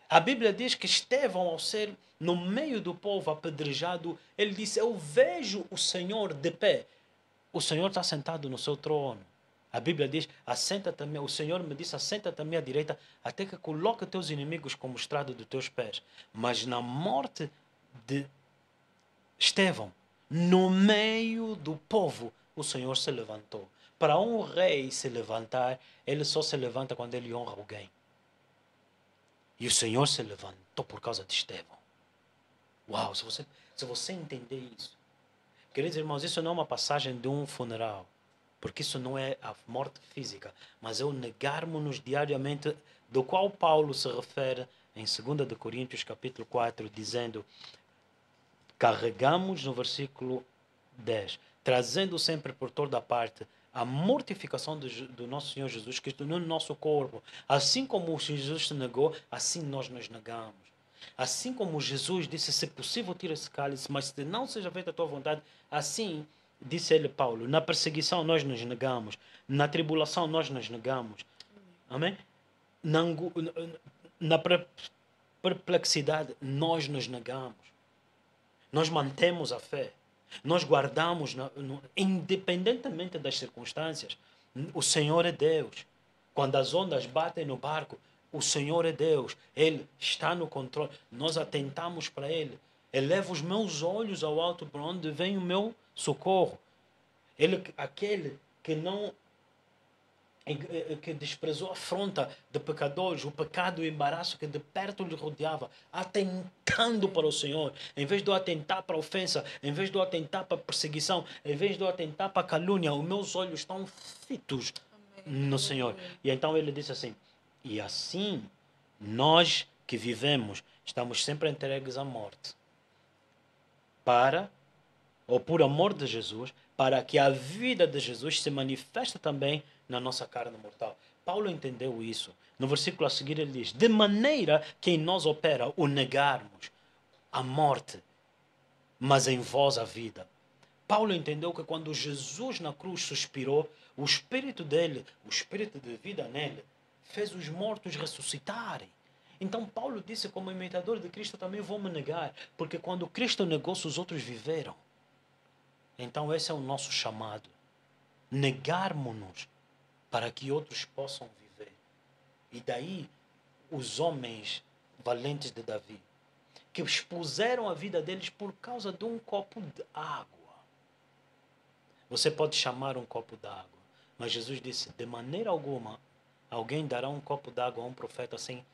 A Bíblia diz que Estevão, ao ser no meio do povo apedrejado, ele disse: eu vejo o Senhor de pé. O Senhor está sentado no seu trono. A Bíblia diz: assenta-te, o Senhor me disse: assenta-te à minha direita, até que coloque teus inimigos como estrado dos teus pés. Mas na morte de Estevão, no meio do povo, o Senhor se levantou. Para um rei se levantar, ele só se levanta quando ele honra alguém. E o Senhor se levantou por causa de Estevão. Uau, se você entender isso. Queridos irmãos, isso não é uma passagem de um funeral. Porque isso não é a morte física. Mas é o negarmos-nos diariamente, do qual Paulo se refere em 2 Coríntios capítulo 4, dizendo: carregamos no versículo 10, trazendo sempre por toda parte a mortificação do nosso Senhor Jesus Cristo no nosso corpo. Assim como Jesus se negou, assim nós nos negamos. Assim como Jesus disse: se possível, tira esse cálice, mas se não seja feita a tua vontade, assim disse ele, Paulo: na perseguição nós nos negamos, na tribulação nós nos negamos. Amém? Na perplexidade nós nos negamos. Nós mantemos a fé. Nós guardamos, independentemente das circunstâncias. O Senhor é Deus. Quando as ondas batem no barco, o Senhor é Deus. Ele está no controle. Nós atentamos para Ele. Elevo os meus olhos ao alto, para onde vem o meu socorro. Ele, aquele que não que desprezou a afronta de pecadores, o pecado e o embaraço que de perto lhe rodeava, atentando para o Senhor, em vez de eu atentar para a ofensa, em vez de eu atentar para a perseguição, em vez de eu atentar para a calúnia, os meus olhos estão fitos no Senhor. E então ele disse assim, e assim nós que vivemos estamos sempre entregues à morte, ou por amor de Jesus, para que a vida de Jesus se manifeste também na nossa carne mortal. Paulo entendeu isso. No versículo a seguir ele diz, de maneira que em nós opera o negarmos a morte, mas em vós a vida. Paulo entendeu que quando Jesus na cruz suspirou, o espírito dele, o espírito de vida nele, fez os mortos ressuscitarem. Então Paulo disse, como imitador de Cristo, também vou me negar, porque quando Cristo negou-se, os outros viveram. Então esse é o nosso chamado. Negarmos-nos para que outros possam viver. E daí os homens valentes de Davi, que expuseram a vida deles por causa de um copo de água. Você pode chamar um copo d'água, mas Jesus disse, de maneira alguma, alguém dará um copo d'água a um profeta sem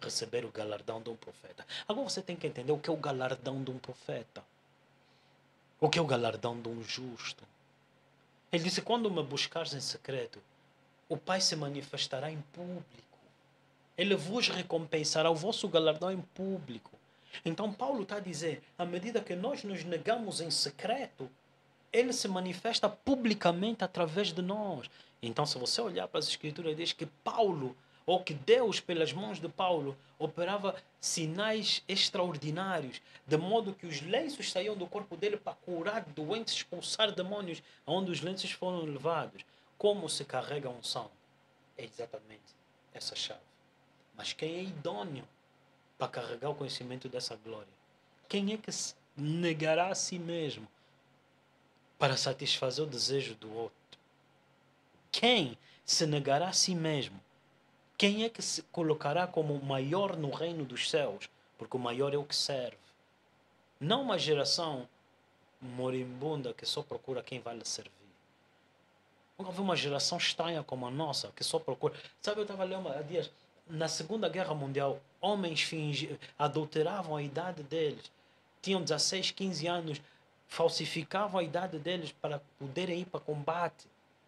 receber o galardão de um profeta. Agora você tem que entender o que é o galardão de um profeta. O que é o galardão de um justo. Ele disse, quando me buscares em secreto, o Pai se manifestará em público. Ele vos recompensará o vosso galardão em público. Então Paulo está a dizer, à medida que nós nos negamos em secreto, Ele se manifesta publicamente através de nós. Então se você olhar para as Escrituras, diz que Paulo, ou que Deus, pelas mãos de Paulo, operava sinais extraordinários, de modo que os lenços saíam do corpo dele para curar doentes, expulsar demônios, onde os lenços foram levados. Como se carrega a unção? É exatamente essa chave. Mas quem é idôneo para carregar o conhecimento dessa glória? Quem é que se negará a si mesmo para satisfazer o desejo do outro? Quem se negará a si mesmo? Quem é que se colocará como o maior no reino dos céus? Porque o maior é o que serve. Não uma geração moribunda que só procura quem vai lhe servir. Nunca vi uma geração estranha como a nossa, que só procura... Sabe, eu estava lendo há dias, na Segunda Guerra Mundial, homens adulteravam a idade deles. Tinham 16, 15 anos, falsificavam a idade deles para poderem ir para combate.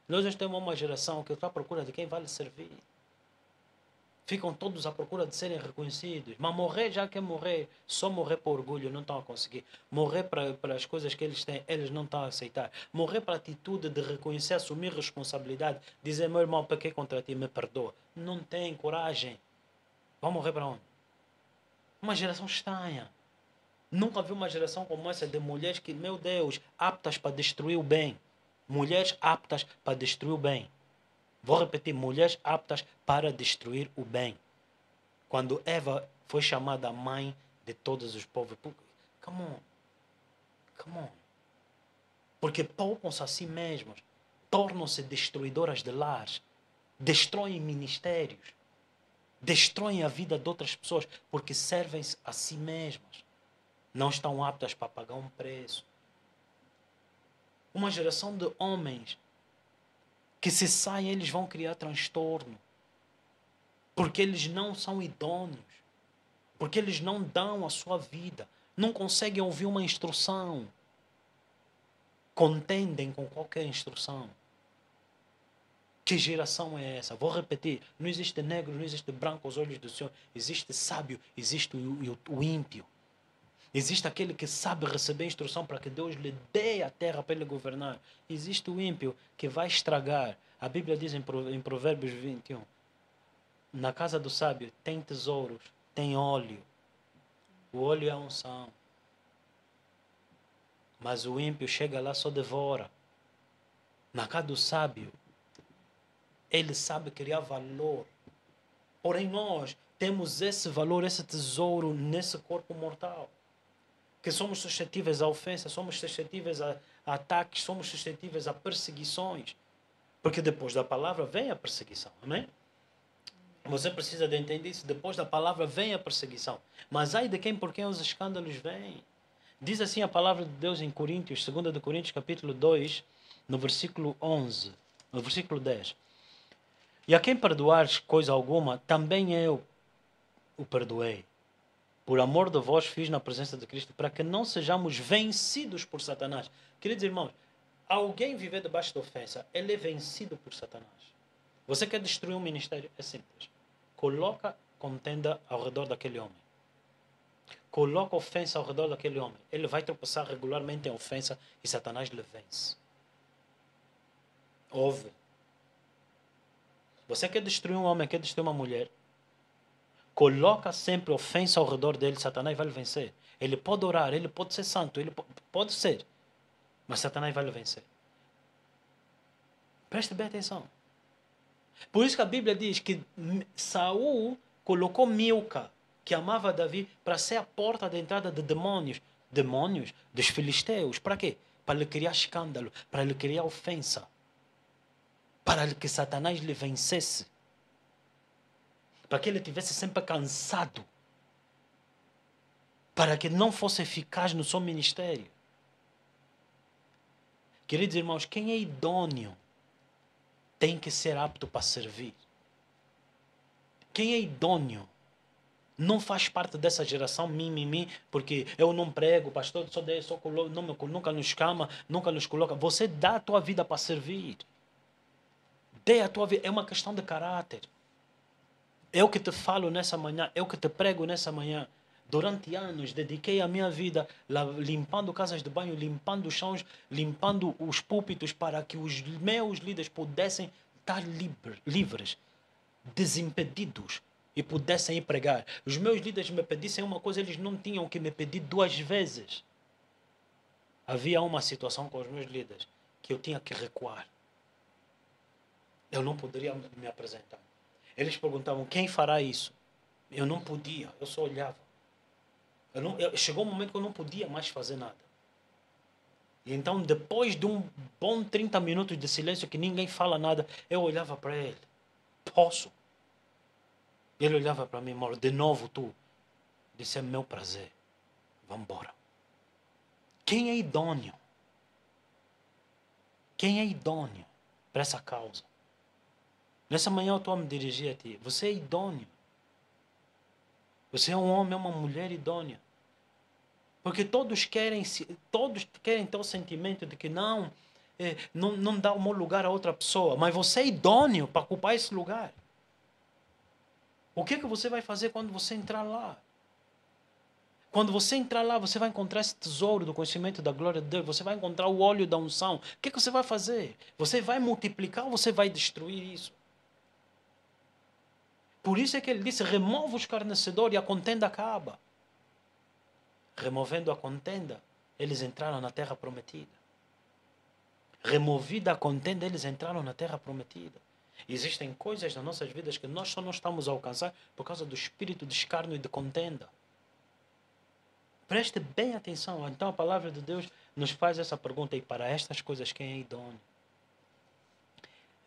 Nós temos uma geração que está à procura de quem vai lhe servir. Ficam todos à procura de serem reconhecidos. Mas morrer já quer morrer. Só morrer por orgulho não estão a conseguir. Morrer para as coisas que eles têm, eles não estão a aceitar. Morrer para a atitude de reconhecer, assumir responsabilidade. Dizer, meu irmão, pequei contra ti, me perdoa. Não tem coragem. Vão morrer para onde? Uma geração estranha. Nunca vi uma geração como essa de mulheres que, meu Deus, aptas para destruir o bem. Mulheres aptas para destruir o bem. Vou repetir, mulheres aptas para destruir o bem. Quando Eva foi chamada mãe de todos os povos. Come on. Porque poupam-se a si mesmos. Tornam-se destruidoras de lares. Destroem ministérios. Destroem a vida de outras pessoas. Porque servem-se a si mesmas. Não estão aptas para pagar um preço. Uma geração de homens que se saem, eles vão criar transtorno. Porque eles não são idôneos. Porque eles não dão a sua vida. Não conseguem ouvir uma instrução. Contendem com qualquer instrução. Que geração é essa? Vou repetir. Não existe negro, não existe branco aos olhos do Senhor. Existe sábio, existe o ímpio. Existe aquele que sabe receber instrução para que Deus lhe dê a terra para ele governar. Existe o ímpio que vai estragar. A Bíblia diz em Provérbios 21, na casa do sábio tem tesouros, tem óleo. O óleo é a unção. Mas o ímpio chega lá, só devora. Na casa do sábio, ele sabe criar valor. Porém nós temos esse valor, esse tesouro nesse corpo mortal. Que somos suscetíveis a ofensas, somos suscetíveis a ataques, somos suscetíveis a perseguições. Porque depois da palavra vem a perseguição. Amém? Você precisa de entender isso. Depois da palavra vem a perseguição. Mas ai de quem por quem os escândalos vêm. Diz assim a palavra de Deus em Coríntios, 2 de Coríntios, capítulo 2, no versículo 11, no versículo 10. E a quem perdoares coisa alguma, também eu o perdoei. Por amor de vós fiz na presença de Cristo, para que não sejamos vencidos por Satanás. Queridos irmãos, alguém viver debaixo de ofensa, ele é vencido por Satanás. Você quer destruir um ministério? É simples. Coloca contenda ao redor daquele homem. Coloca ofensa ao redor daquele homem. Ele vai tropeçar regularmente em ofensa e Satanás lhe vence. Ouve. Você quer destruir um homem, quer destruir uma mulher? Coloca sempre ofensa ao redor dele, Satanás vai lhe vencer. Ele pode orar, ele pode ser santo, ele pode ser. Mas Satanás vai lhe vencer. Preste bem atenção. Por isso que a Bíblia diz que Saul colocou Milca, que amava Davi, para ser a porta de entrada de demônios. Demônios dos filisteus. Para quê? Para lhe criar escândalo, para lhe criar ofensa. Para que Satanás lhe vencesse. Para que ele estivesse sempre cansado. Para que não fosse eficaz no seu ministério. Queridos irmãos, quem é idôneo tem que ser apto para servir. Quem é idôneo não faz parte dessa geração mimimi, porque eu não prego, pastor, nunca nos chama, nunca nos coloca. Você dá a tua vida para servir. Dê a tua vida. É uma questão de caráter. Eu que te falo nessa manhã, eu que te prego nessa manhã. Durante anos dediquei a minha vida limpando casas de banho, limpando os chãos, limpando os púlpitos para que os meus líderes pudessem estar livres, desimpedidos e pudessem ir pregar. Os meus líderes me pedissem uma coisa, eles não tinham que me pedir 2 vezes. Havia uma situação com os meus líderes que eu tinha que recuar. Eu não poderia me apresentar. Eles perguntavam, quem fará isso? Eu não podia, eu só olhava. Chegou um momento que eu não podia mais fazer nada. E então, depois de um bom 30 minutos de silêncio que ninguém fala nada, eu olhava para ele. Posso? Ele olhava para mim, de novo tu. Disse, é meu prazer. Vamos embora. Quem é idôneo? Quem é idôneo para essa causa? Nessa manhã eu estou a me dirigir a ti. Você é idôneo. Você é um homem, uma mulher idônea. Porque todos querem ter o sentimento de que não dá o meu lugar a outra pessoa. Mas você é idôneo para ocupar esse lugar. O que é que você vai fazer quando você entrar lá? Quando você entrar lá, você vai encontrar esse tesouro do conhecimento da glória de Deus. Você vai encontrar o óleo da unção. O que é que você vai fazer? Você vai multiplicar ou você vai destruir isso? Por isso é que ele disse, remova o escarnecedor e a contenda acaba. Removendo a contenda, eles entraram na terra prometida. Removida a contenda, eles entraram na terra prometida. Existem coisas nas nossas vidas que nós só não estamos a alcançar por causa do espírito de escárnio e de contenda. Preste bem atenção. Então a palavra de Deus nos faz essa pergunta. E para estas coisas quem é idôneo?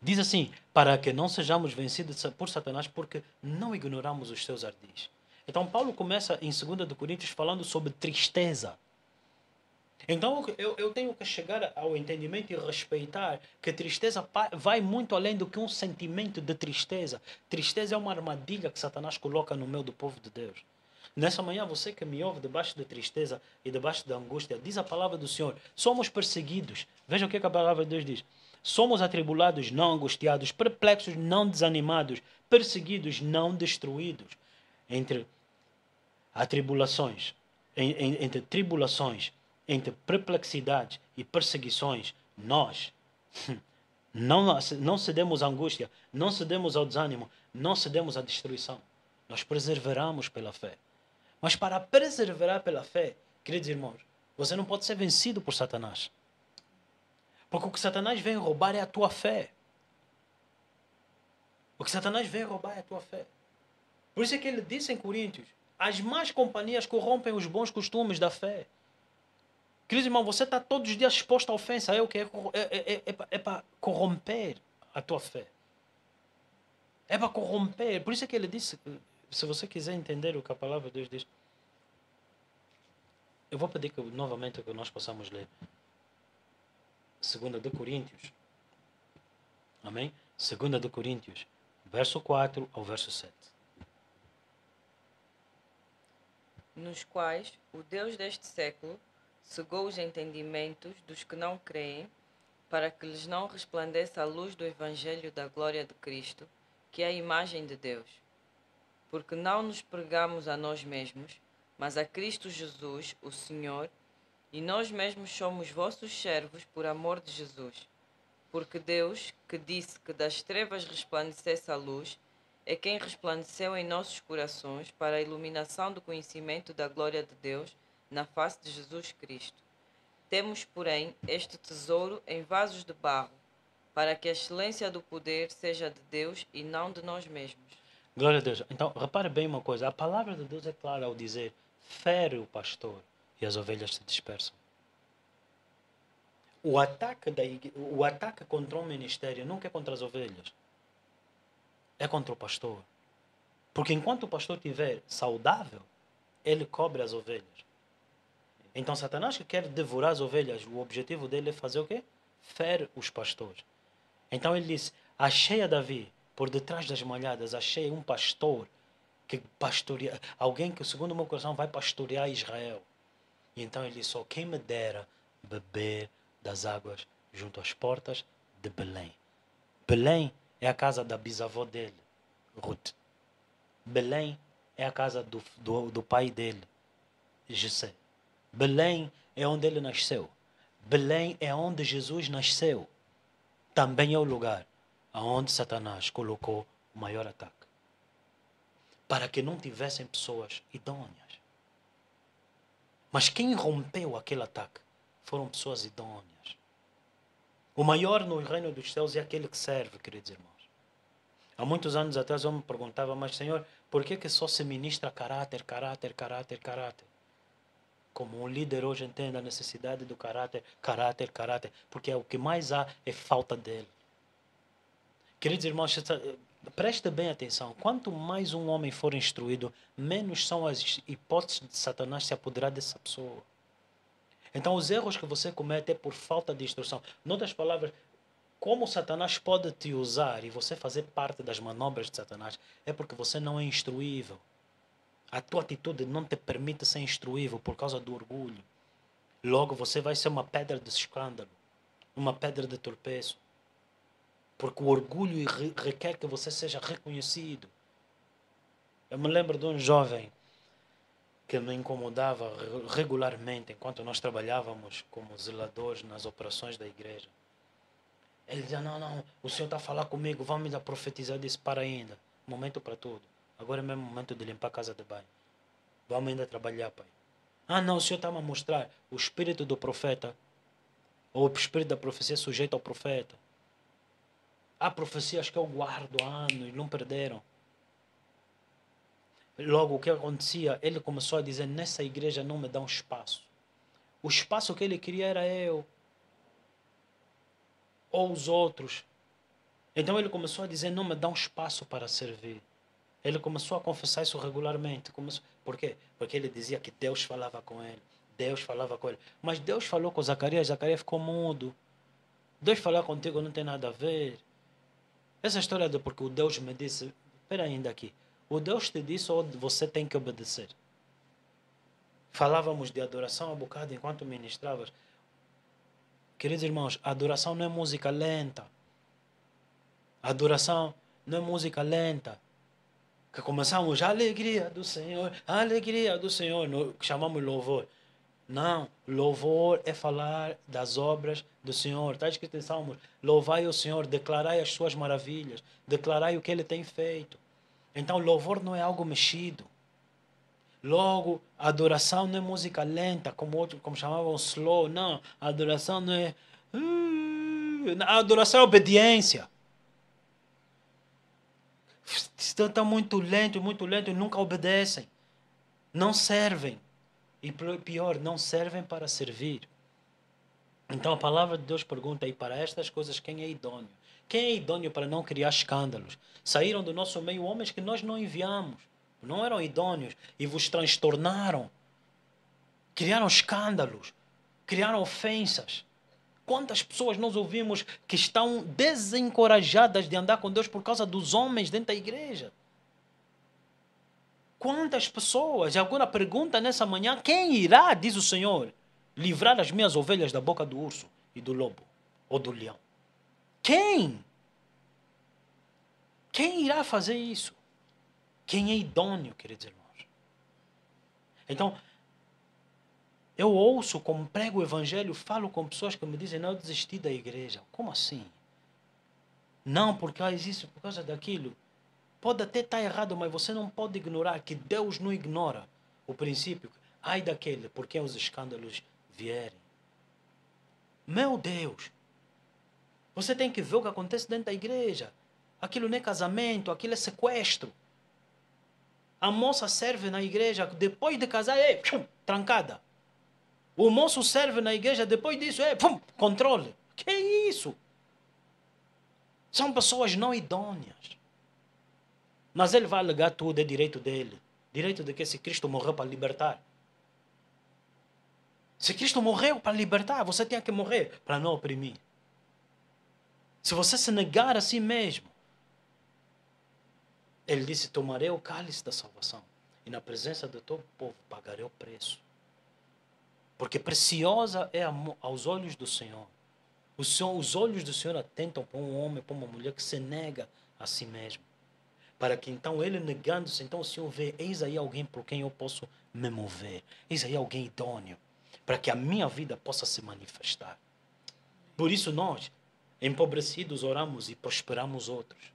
Diz assim, para que não sejamos vencidos por Satanás, porque não ignoramos os seus ardis. Então Paulo começa em 2 de Coríntios falando sobre tristeza. Então eu tenho que chegar ao entendimento e respeitar que tristeza vai muito além do que um sentimento de tristeza. Tristeza é uma armadilha que Satanás coloca no meio do povo de Deus. Nessa manhã, você que me ouve debaixo de tristeza e debaixo da angústia, diz a palavra do Senhor, somos perseguidos. Veja o que a palavra de Deus diz. Somos atribulados, não angustiados, perplexos, não desanimados, perseguidos, não destruídos. Entre atribulações, entre tribulações, entre perplexidades e perseguições, nós não cedemos à angústia, não cedemos ao desânimo, não cedemos à destruição. Nós perseveramos pela fé. Mas para perseverar pela fé, queridos irmãos, você não pode ser vencido por Satanás. Porque o que Satanás vem roubar é a tua fé. O que Satanás vem roubar é a tua fé. Por isso é que ele disse em Coríntios, as más companhias corrompem os bons costumes da fé. Queridos irmãos, você está todos os dias exposto à ofensa. É o que? É para corromper a tua fé. É para corromper. Por isso é que ele disse, se você quiser entender o que a palavra de Deus diz, eu vou pedir novamente que nós possamos ler 2 de Coríntios. Amém? 2 de Coríntios, verso 4 ao verso 7. Nos quais o Deus deste século cegou os entendimentos dos que não creem, para que lhes não resplandeça a luz do Evangelho da glória de Cristo, que é a imagem de Deus. Porque não nos pregamos a nós mesmos, mas a Cristo Jesus, o Senhor, e nós mesmos somos vossos servos por amor de Jesus. Porque Deus, que disse que das trevas resplandecesse a luz, é quem resplandeceu em nossos corações para a iluminação do conhecimento da glória de Deus na face de Jesus Cristo. Temos, porém, este tesouro em vasos de barro, para que a excelência do poder seja de Deus e não de nós mesmos. Glória a Deus. Então, repare bem uma coisa. A palavra de Deus é clara ao dizer: fere o pastor e as ovelhas se dispersam. O ataque contra o ministério nunca é contra as ovelhas. É contra o pastor. Porque enquanto o pastor estiver saudável, ele cobre as ovelhas. Então, Satanás, que quer devorar as ovelhas, o objetivo dele é fazer o quê? Fere os pastores. Então ele disse: achei a Davi, por detrás das malhadas, achei um pastor que pastoreia, alguém que, segundo o meu coração, vai pastorear Israel. E então ele disse: quem me dera beber das águas junto às portas de Belém. Belém é a casa da bisavó dele, Ruth. Belém é a casa do pai dele, José. Belém é onde ele nasceu. Belém é onde Jesus nasceu. Também é o lugar onde Satanás colocou o maior ataque. Para que não tivessem pessoas idôneas. Mas quem rompeu aquele ataque foram pessoas idôneas. O maior no reino dos céus é aquele que serve, queridos irmãos. Há muitos anos atrás eu me perguntava: mas Senhor, por que só se ministra caráter? Como um líder hoje entende a necessidade do caráter. Porque é o que mais há é falta dele. Queridos irmãos, preste bem atenção. Quanto mais um homem for instruído, menos são as hipóteses de Satanás se apoderar dessa pessoa. Então os erros que você comete é por falta de instrução. Em outras palavras, como Satanás pode te usar e você fazer parte das manobras de Satanás, é porque você não é instruível. A tua atitude não te permite ser instruível por causa do orgulho. Logo você vai ser uma pedra de escândalo, uma pedra de tropeço. Porque o orgulho requer que você seja reconhecido. Eu me lembro de um jovem que me incomodava regularmente enquanto nós trabalhávamos como zeladores nas operações da igreja. Ele dizia: não, o Senhor está a falar comigo, vamos lá profetizar. Eu disse: para ainda, momento para tudo. Agora é mesmo momento de limpar a casa de banho. Vamos ainda trabalhar, pai. Não, o Senhor está a mostrar o espírito do profeta, ou o espírito da profecia sujeito ao profeta. Há profecias que eu guardo há anos e não perderam. Logo, o que acontecia? Ele começou a dizer: nessa igreja não me dá um espaço. O espaço que ele queria era eu. Ou os outros. Então ele começou a dizer: não me dá um espaço para servir. Ele começou a confessar isso regularmente. Por quê? Porque ele dizia que Deus falava com ele. Mas Deus falou com Zacarias ficou mudo. Deus falar contigo não tem nada a ver. Essa história de porque o Deus me disse... Espera ainda aqui. O Deus te disse ou você tem que obedecer? Falávamos de adoração há bocado enquanto ministravas. Queridos irmãos, a adoração não é música lenta. A adoração não é música lenta. Que começamos a alegria do Senhor, que chamamos louvor. Não, louvor é falar das obras do Senhor. Está escrito em Salmos: louvai o Senhor, declarai as suas maravilhas, declarai o que Ele tem feito. Então louvor não é algo mexido. Logo, a adoração não é música lenta, como chamavam slow. Não, a adoração não é... A adoração é obediência. Estão muito lento e nunca obedecem. Não servem. E pior, não servem para servir. Então a palavra de Deus pergunta: e para estas coisas quem é idôneo? Quem é idôneo para não criar escândalos? Saíram do nosso meio homens que nós não enviamos. Não eram idôneos e vos transtornaram. Criaram escândalos. Criaram ofensas. Quantas pessoas nós ouvimos que estão desencorajadas de andar com Deus por causa dos homens dentro da igreja? Quantas pessoas? E agora pergunta nessa manhã, quem irá, diz o Senhor, livrar as minhas ovelhas da boca do urso e do lobo ou do leão? Quem? Quem irá fazer isso? Quem é idôneo, queridos irmãos? Então, eu ouço, como prego o evangelho, falo com pessoas que me dizem, não, eu desisti da igreja. Como assim? Não, por causa disso, por causa daquilo. Pode até estar errado, mas você não pode ignorar que Deus não ignora o princípio. Ai daquele, por quem os escândalos vierem. Meu Deus! Você tem que ver o que acontece dentro da igreja. Aquilo não é casamento, aquilo é sequestro. A moça serve na igreja, depois de casar, trancada. O moço serve na igreja, depois disso, controle. Que é isso? São pessoas não idôneas. Mas ele vai alegar tudo, é direito dele. Direito de que se Cristo morreu para libertar. Se Cristo morreu para libertar, você tem que morrer para não oprimir. Se você se negar a si mesmo, ele disse, tomarei o cálice da salvação e na presença do teu povo pagarei o preço. Porque preciosa é aos olhos do Senhor. Os olhos do Senhor atentam para um homem, para uma mulher que se nega a si mesmo. Para que então ele negando-se, então o Senhor vê, eis aí alguém por quem eu posso me mover. Eis aí alguém idôneo. Para que a minha vida possa se manifestar. Por isso nós, empobrecidos, oramos e prosperamos outros.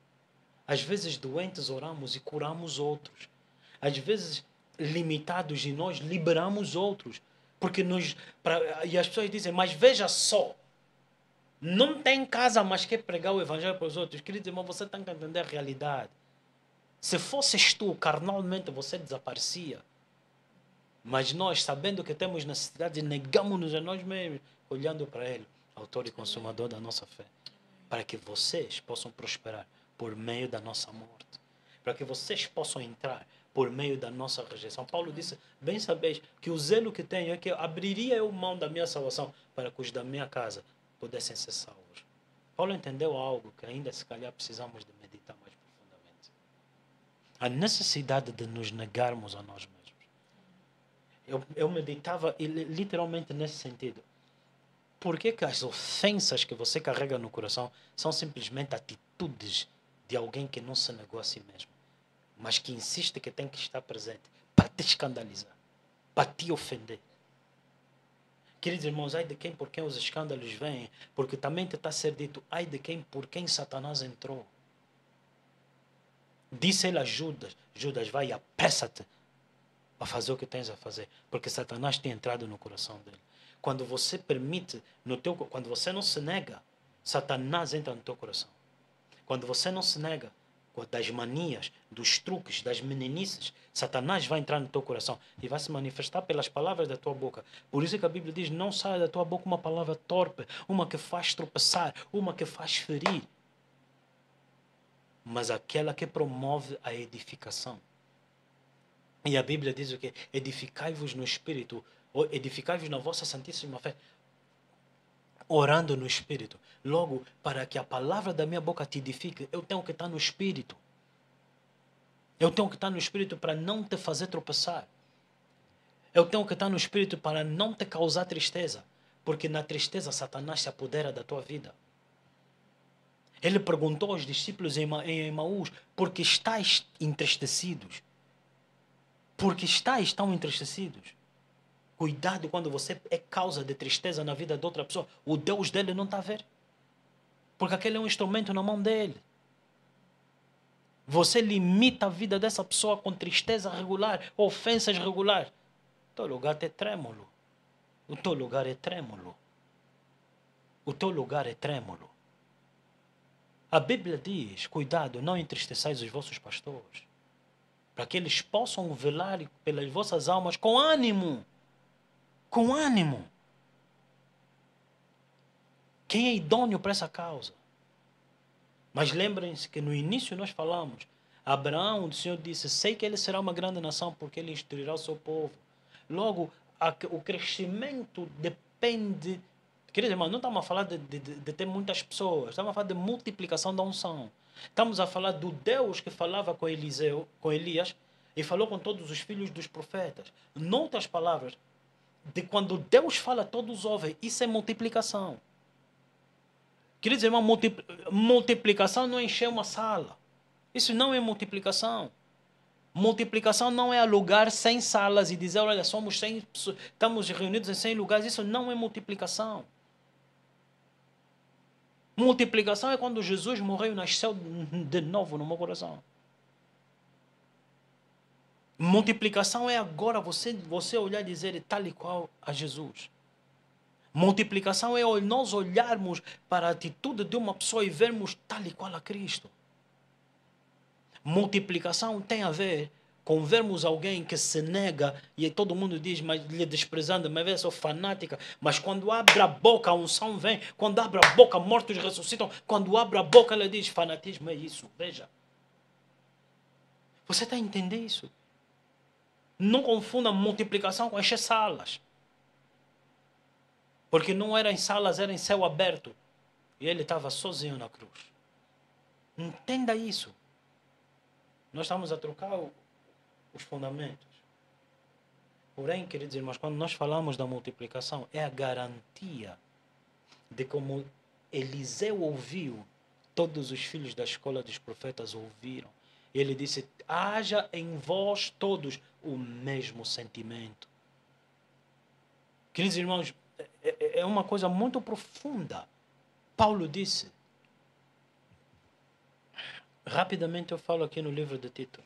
Às vezes doentes, oramos e curamos outros. Às vezes limitados e nós liberamos outros. Porque e as pessoas dizem, mas veja só, não tem casa, mas quer pregar o evangelho para os outros. Queridos irmãos, você tem que entender a realidade. Se fosses tu, carnalmente você desaparecia. Mas nós, sabendo que temos necessidade, negamos-nos a nós mesmos, olhando para Ele, autor e consumador da nossa fé. Para que vocês possam prosperar por meio da nossa morte. Para que vocês possam entrar por meio da nossa rejeição. Paulo disse, bem sabeis que o zelo que tenho é que abriria eu mão da minha salvação para que os da minha casa pudessem ser salvos. Paulo entendeu algo que ainda se calhar precisamos de meditar mais profundamente. A necessidade de nos negarmos a nós mesmos. Eu meditava literalmente nesse sentido. Por que as ofensas que você carrega no coração são simplesmente atitudes de alguém que não se negou a si mesmo, mas que insiste que tem que estar presente para te escandalizar, para te ofender? Queridos irmãos, ai de quem por quem os escândalos vêm, porque também te está a ser dito, ai de quem por quem Satanás entrou. Disse ele a Judas, Judas, vai, apressa-te a fazer o que tens a fazer, porque Satanás tem entrado no coração dele. Quando você permite, quando você não se nega, Satanás entra no teu coração. Quando você não se nega das manias, dos truques, das meninices, Satanás vai entrar no teu coração e vai se manifestar pelas palavras da tua boca. Por isso que a Bíblia diz, não saia da tua boca uma palavra torpe, uma que faz tropeçar, uma que faz ferir, mas aquela que promove a edificação. E a Bíblia diz o quê? Edificai-vos no Espírito, ou edificai-vos na vossa santíssima fé, orando no Espírito. Logo, para que a palavra da minha boca te edifique, eu tenho que estar no Espírito. Eu tenho que estar no Espírito para não te fazer tropeçar. Eu tenho que estar no Espírito para não te causar tristeza, porque na tristeza Satanás se apodera da tua vida. Ele perguntou aos discípulos em Emaús, por que estáis entristecidos? Porque estáis tão entristecidos? Cuidado quando você é causa de tristeza na vida de outra pessoa. O Deus dele não está a ver. Porque aquele é um instrumento na mão dele. Você limita a vida dessa pessoa com tristeza regular, ofensas regular. O teu lugar é trêmulo. O teu lugar é trêmulo. O teu lugar é trêmulo. A Bíblia diz, cuidado, não entristeçais os vossos pastores, para que eles possam velar pelas vossas almas com ânimo. Com ânimo. Quem é idôneo para essa causa? Mas lembrem-se que no início nós falamos, Abraão, o Senhor disse, sei que ele será uma grande nação porque ele instruirá o seu povo. Logo, o crescimento depende... Queridos irmãos, não estamos a falar de ter muitas pessoas, estamos a falar de multiplicação da unção. Estamos a falar do Deus que falava com Elias, e falou com todos os filhos dos profetas. Em outras palavras, de quando Deus fala, todos ouvem. Isso é multiplicação. Queridos irmãos, multiplicação não é encher uma sala. Isso não é multiplicação. Multiplicação não é alugar 100 salas e dizer, olha, somos 100, estamos reunidos em 100 lugares. Isso não é multiplicação. Multiplicação é quando Jesus morreu e nasceu de novo no meu coração. Multiplicação é agora você olhar e dizer tal e qual a Jesus. Multiplicação é nós olharmos para a atitude de uma pessoa e vermos tal e qual a Cristo. Multiplicação tem a ver com vermos alguém que se nega e todo mundo diz, mas lhe desprezando, mas eu sou fanática. Mas quando abre a boca, a unção vem. Quando abre a boca, mortos ressuscitam. Quando abre a boca, ela diz, fanatismo é isso. Veja. Você está a entender isso? Não confunda multiplicação com encher salas. Porque não era em salas, era em céu aberto. E ele estava sozinho na cruz. Entenda isso. Nós estamos a trocar os fundamentos. Porém, queridos irmãos, quando nós falamos da multiplicação, é a garantia de como Eliseu ouviu, todos os filhos da escola dos profetas ouviram. Ele disse, haja em vós todos o mesmo sentimento. Queridos irmãos, é uma coisa muito profunda. Paulo disse, rapidamente eu falo aqui no livro de Tito.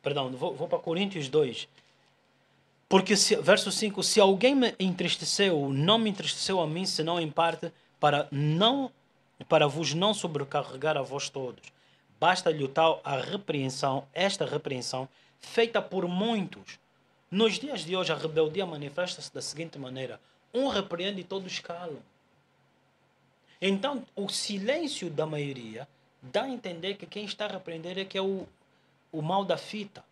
Perdão, vou para Coríntios 2. Porque, verso 5, se alguém me entristeceu, não me entristeceu a mim, senão em parte, para vos não sobrecarregar a vós todos. Basta-lhe esta repreensão, feita por muitos. Nos dias de hoje, a rebeldia manifesta-se da seguinte maneira. Um repreende e todos calam. Então, o silêncio da maioria dá a entender que quem está a repreender é que é o mal da fita.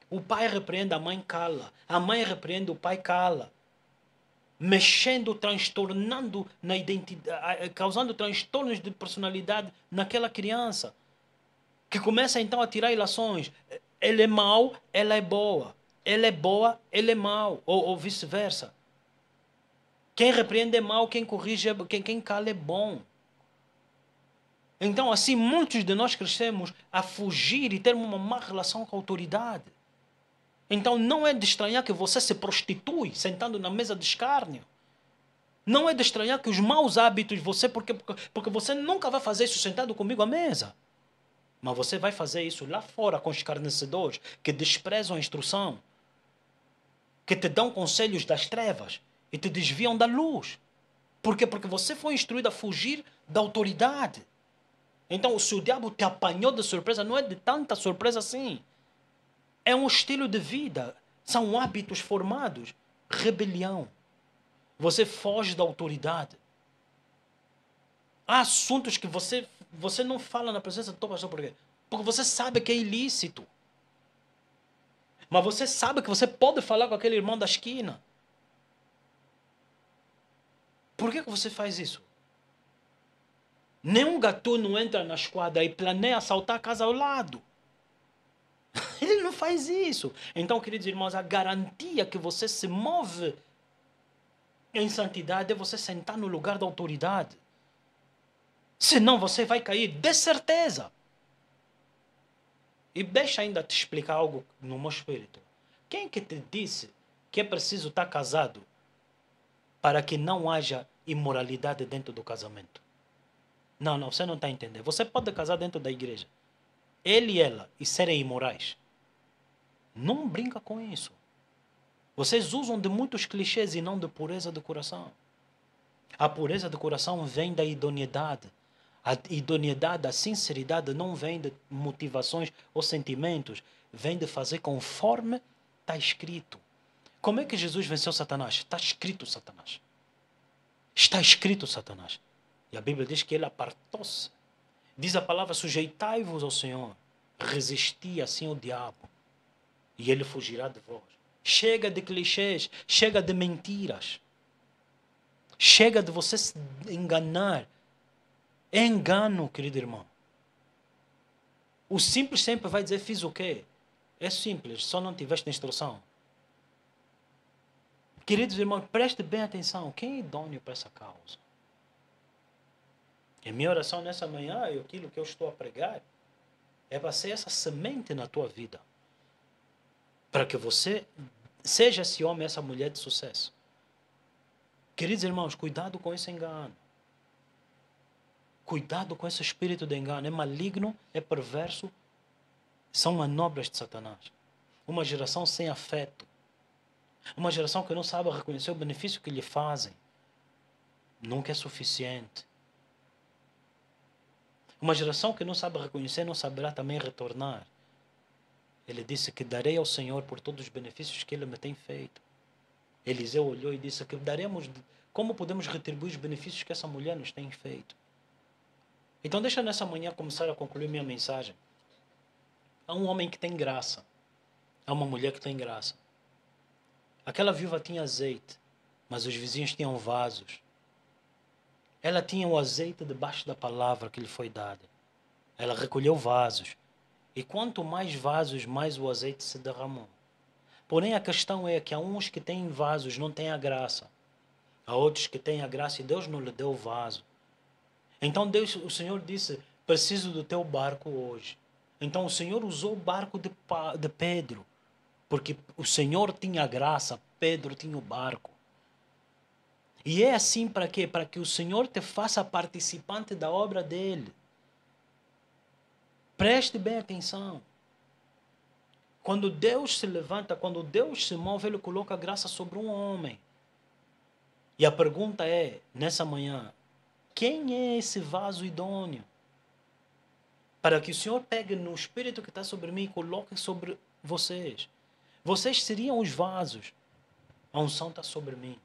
O pai repreende, a mãe cala. A mãe repreende, o pai cala. Mexendo, transtornando na identidade, causando transtornos de personalidade naquela criança. Que começa então a tirar ilações. Ele é mau, ela é boa. Ela é boa, ele é mau. Ou vice-versa. Quem repreende é mau, quem corrige, quem cala é bom. Então, assim, muitos de nós crescemos a fugir e ter uma má relação com a autoridade. Então, não é de estranhar que você se prostitui sentando na mesa de escárnio. Não é de estranhar que os maus hábitos porque você nunca vai fazer isso sentado comigo à mesa. Mas você vai fazer isso lá fora com os escarnecedores que desprezam a instrução, que te dão conselhos das trevas e te desviam da luz. Por quê? Porque você foi instruído a fugir da autoridade. Então, se o diabo te apanhou de surpresa, não é de tanta surpresa assim. É um estilo de vida. São hábitos formados. Rebelião. Você foge da autoridade. Há assuntos que você não fala na presença do teu pastor. Por quê? Porque você sabe que é ilícito. Mas você sabe que você pode falar com aquele irmão da esquina. Por que você faz isso? Nenhum gatuno entra na esquadra e planeia assaltar a casa ao lado. Ele não faz isso. Então, queridos irmãos, a garantia que você se move em santidade é você sentar no lugar da autoridade. Senão você vai cair, de certeza. E deixa ainda te explicar algo no meu espírito. Quem que te disse que é preciso estar casado para que não haja imoralidade dentro do casamento? Não, você não está entendendo. Você pode casar dentro da igreja. Ele e ela, e serem imorais. Não brinca com isso. Vocês usam de muitos clichês e não de pureza do coração. A pureza do coração vem da idoneidade. A idoneidade, a sinceridade não vem de motivações ou sentimentos. Vem de fazer conforme está escrito. Como é que Jesus venceu Satanás? Está escrito Satanás. Está escrito Satanás. E a Bíblia diz que ele apartou-se. Diz a palavra, sujeitai-vos ao Senhor. Resisti assim ao diabo. E ele fugirá de vós. Chega de clichês. Chega de mentiras. Chega de você se enganar. É engano, querido irmão. O simples sempre vai dizer, fiz o quê? É simples, só não tiveste instrução. Queridos irmãos, preste bem atenção. Quem é idôneo para essa causa? E minha oração nessa manhã, e aquilo que eu estou a pregar, é para ser essa semente na tua vida. Para que você seja esse homem, essa mulher de sucesso. Queridos irmãos, cuidado com esse engano. Cuidado com esse espírito de engano. É maligno, é perverso. São manobras de Satanás. Uma geração sem afeto. Uma geração que não sabe reconhecer o benefício que lhe fazem. Nunca é suficiente. Uma geração que não sabe reconhecer, não saberá também retornar. Ele disse que darei ao Senhor por todos os benefícios que Ele me tem feito. Eliseu olhou e disse que daremos, como podemos retribuir os benefícios que essa mulher nos tem feito. Então deixa nessa manhã começar a concluir minha mensagem. Há um homem que tem graça. Há uma mulher que tem graça. Aquela viúva tinha azeite, mas os vizinhos tinham vasos. Ela tinha o azeite debaixo da palavra que lhe foi dada. Ela recolheu vasos. E quanto mais vasos, mais o azeite se derramou. Porém, a questão é que há uns que têm vasos, não têm a graça. Há outros que têm a graça e Deus não lhe deu o vaso. Então o Senhor disse, preciso do teu barco hoje. Então o Senhor usou o barco de Pedro. Porque o Senhor tinha a graça, Pedro tinha o barco. E é assim para quê? Para que o Senhor te faça participante da obra dele. Preste bem atenção. Quando Deus se levanta, quando Deus se move, Ele coloca a graça sobre um homem. E a pergunta é, nessa manhã, quem é esse vaso idôneo? Para que o Senhor pegue no Espírito que está sobre mim e coloque sobre vocês. Vocês seriam os vasos. A unção está sobre mim.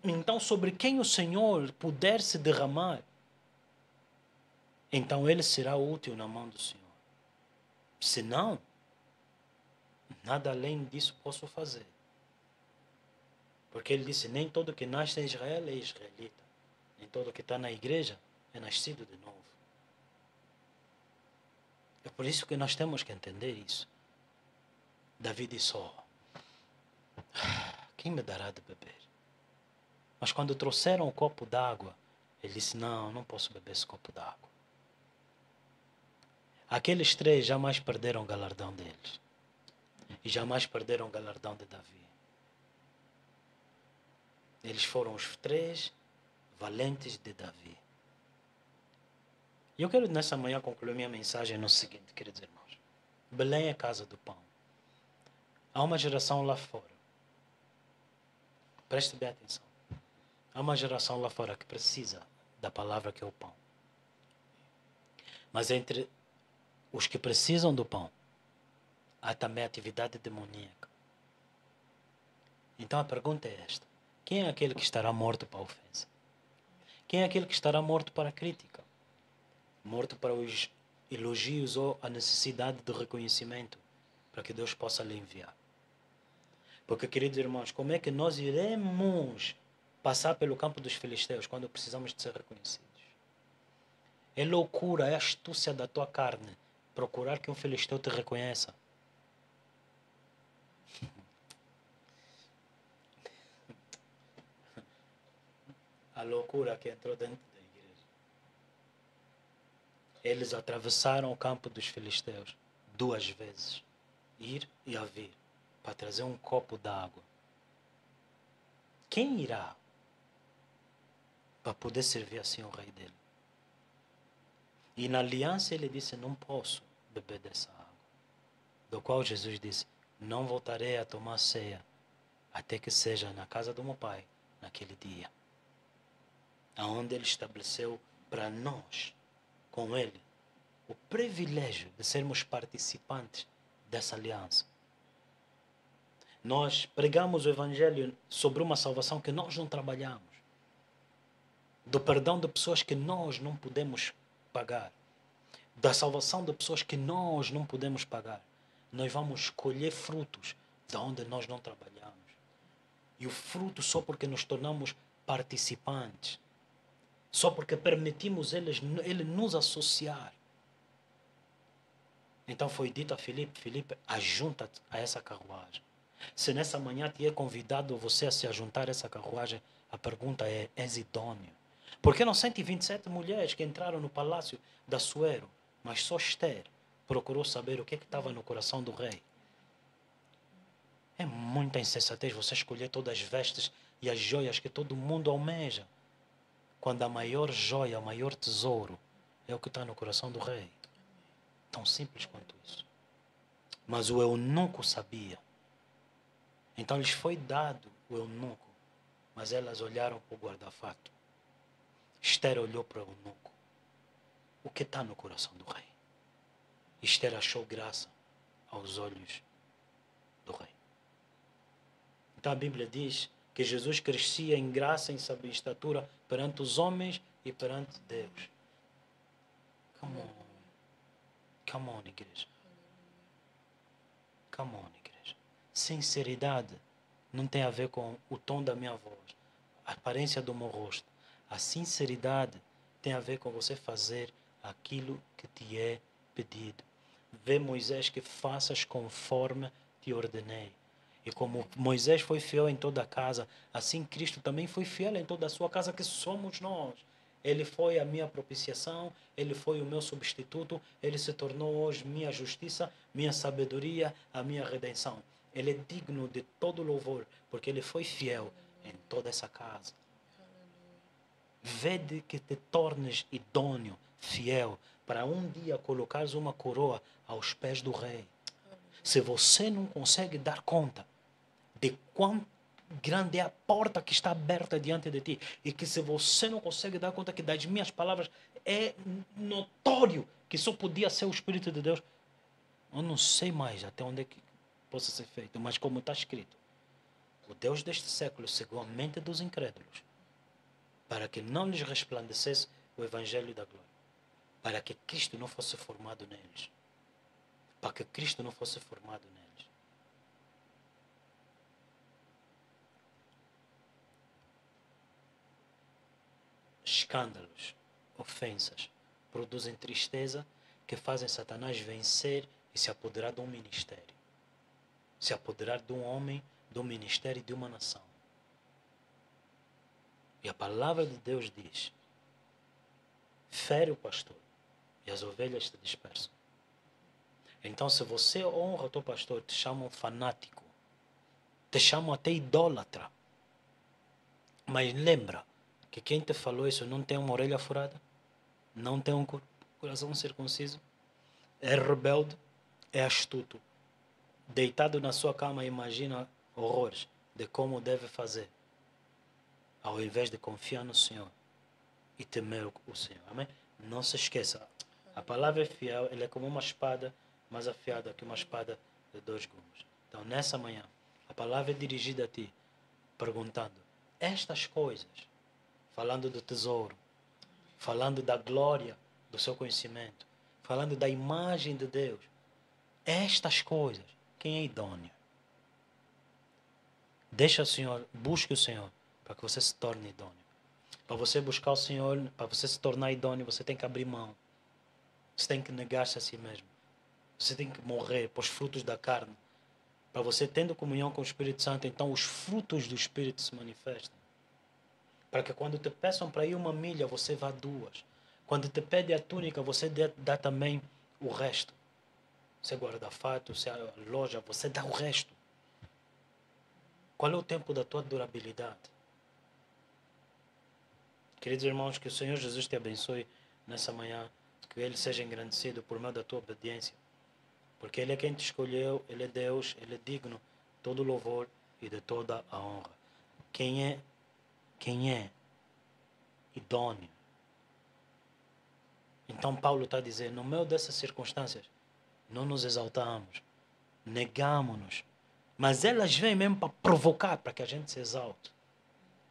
Então, sobre quem o Senhor puder se derramar, então ele será útil na mão do Senhor. Se não, nada além disso posso fazer. Porque ele disse, nem todo que nasce em Israel é israelita. Nem todo que está na igreja é nascido de novo. É por isso que nós temos que entender isso. Davi disse, quem me dará de beber? Mas quando trouxeram o copo d'água, ele disse, não posso beber esse copo d'água. Aqueles três jamais perderam o galardão deles. E jamais perderam o galardão de Davi. Eles foram os três valentes de Davi. E eu quero nessa manhã concluir minha mensagem no seguinte, queridos irmãos. Belém é casa do pão. Há uma geração lá fora. Preste bem atenção. Há uma geração lá fora que precisa da palavra que é o pão. Mas entre os que precisam do pão, há também atividade demoníaca. Então a pergunta é esta. Quem é aquele que estará morto para a ofensa? Quem é aquele que estará morto para a crítica? Morto para os elogios ou a necessidade de reconhecimento para que Deus possa lhe enviar? Porque, queridos irmãos, como é que nós iremos passar pelo campo dos filisteus quando precisamos de ser reconhecidos? É loucura, é astúcia da tua carne procurar que um filisteu te reconheça. A loucura que entrou dentro da igreja. Eles atravessaram o campo dos filisteus 2 vezes. Ir e a vir. Para trazer um copo d'água. Quem irá para poder servir assim ao rei dele? E na aliança ele disse, não posso beber dessa água. Do qual Jesus disse, não voltarei a tomar ceia até que seja na casa do meu pai naquele dia. Aonde ele estabeleceu para nós, com ele, o privilégio de sermos participantes dessa aliança. Nós pregamos o Evangelho sobre uma salvação que nós não trabalhamos. Do perdão de pessoas que nós não podemos pagar. Da salvação de pessoas que nós não podemos pagar. Nós vamos colher frutos de onde nós não trabalhamos. E o fruto só porque nos tornamos participantes. Só porque permitimos ele nos associar. Então foi dito a Filipe, Filipe, ajunta-te a essa carruagem. Se nessa manhã te é convidado você a se ajuntar a essa carruagem, a pergunta é, és idôneo? Porque não 127 mulheres que entraram no palácio de Assuero, mas só Esther procurou saber o que estava no coração do rei. É muita insensatez você escolher todas as vestes e as joias que todo mundo almeja, quando a maior joia, o maior tesouro é o que está no coração do rei. Tão simples quanto isso. Mas o eunuco sabia. Então lhes foi dado o eunuco, mas elas olharam para o guarda-fato. Esther olhou para o eunuco. O que está no coração do rei? Esther achou graça aos olhos do rei. Então a Bíblia diz que Jesus crescia em graça, em sabedoria, em estatura perante os homens e perante Deus. Come on. Come on, igreja. Come on, igreja. Sinceridade não tem a ver com o tom da minha voz, a aparência do meu rosto. A sinceridade tem a ver com você fazer aquilo que te é pedido. Vê Moisés que faças conforme te ordenei. E como Moisés foi fiel em toda a casa, assim Cristo também foi fiel em toda a sua casa, que somos nós. Ele foi a minha propiciação, ele foi o meu substituto, ele se tornou hoje minha justiça, minha sabedoria, a minha redenção. Ele é digno de todo louvor, porque ele foi fiel em toda essa casa. Vede que te tornes idôneo, fiel, para um dia colocares uma coroa aos pés do rei. Se você não consegue dar conta de quão grande é a porta que está aberta diante de ti, e que se você não consegue dar conta que das minhas palavras é notório que só podia ser o Espírito de Deus, eu não sei mais até onde é que possa ser feito, mas como está escrito, o Deus deste século cegou a mente dos incrédulos, para que não lhes resplandecesse o Evangelho da glória, para que Cristo não fosse formado neles, para que Cristo não fosse formado neles. Escândalos, ofensas, produzem tristeza que fazem Satanás vencer e se apoderar de um ministério. Se apoderar de um homem, de um ministério e de uma nação. E a palavra de Deus diz, fere o pastor e as ovelhas se dispersam. Então se você honra o teu pastor, te chamam fanático, te chamam até idólatra. Mas lembra, que quem te falou isso não tem uma orelha furada, não tem um coração circunciso, é rebelde, é astuto. Deitado na sua cama, imagina horrores de como deve fazer, ao invés de confiar no Senhor e temer o Senhor. Amém? Não se esqueça, a palavra é fiel, ela é como uma espada mais afiada que uma espada de 2 gumes. Então, nessa manhã, a palavra é dirigida a ti, perguntando, estas coisas, falando do tesouro, falando da glória do seu conhecimento, falando da imagem de Deus. Estas coisas, quem é idôneo? Deixa o Senhor, busque o Senhor, para que você se torne idôneo. Para você buscar o Senhor, para você se tornar idôneo, você tem que abrir mão. Você tem que negar-se a si mesmo. Você tem que morrer para os frutos da carne. Para você, tendo comunhão com o Espírito Santo, então os frutos do Espírito se manifestam. Para que quando te peçam para ir 1 milha, você vá 2. Quando te pede a túnica, você dá também o resto. Se é guarda-fato, se é loja, você dá o resto. Qual é o tempo da tua durabilidade? Queridos irmãos, que o Senhor Jesus te abençoe nessa manhã. Que Ele seja engrandecido por meio da tua obediência. Porque Ele é quem te escolheu, Ele é Deus, Ele é digno de todo louvor e de toda a honra. Quem é idôneo? Então Paulo está dizendo, no meio dessas circunstâncias, não nos exaltamos, negamos-nos Mas elas vêm mesmo para provocar, para que a gente se exalte.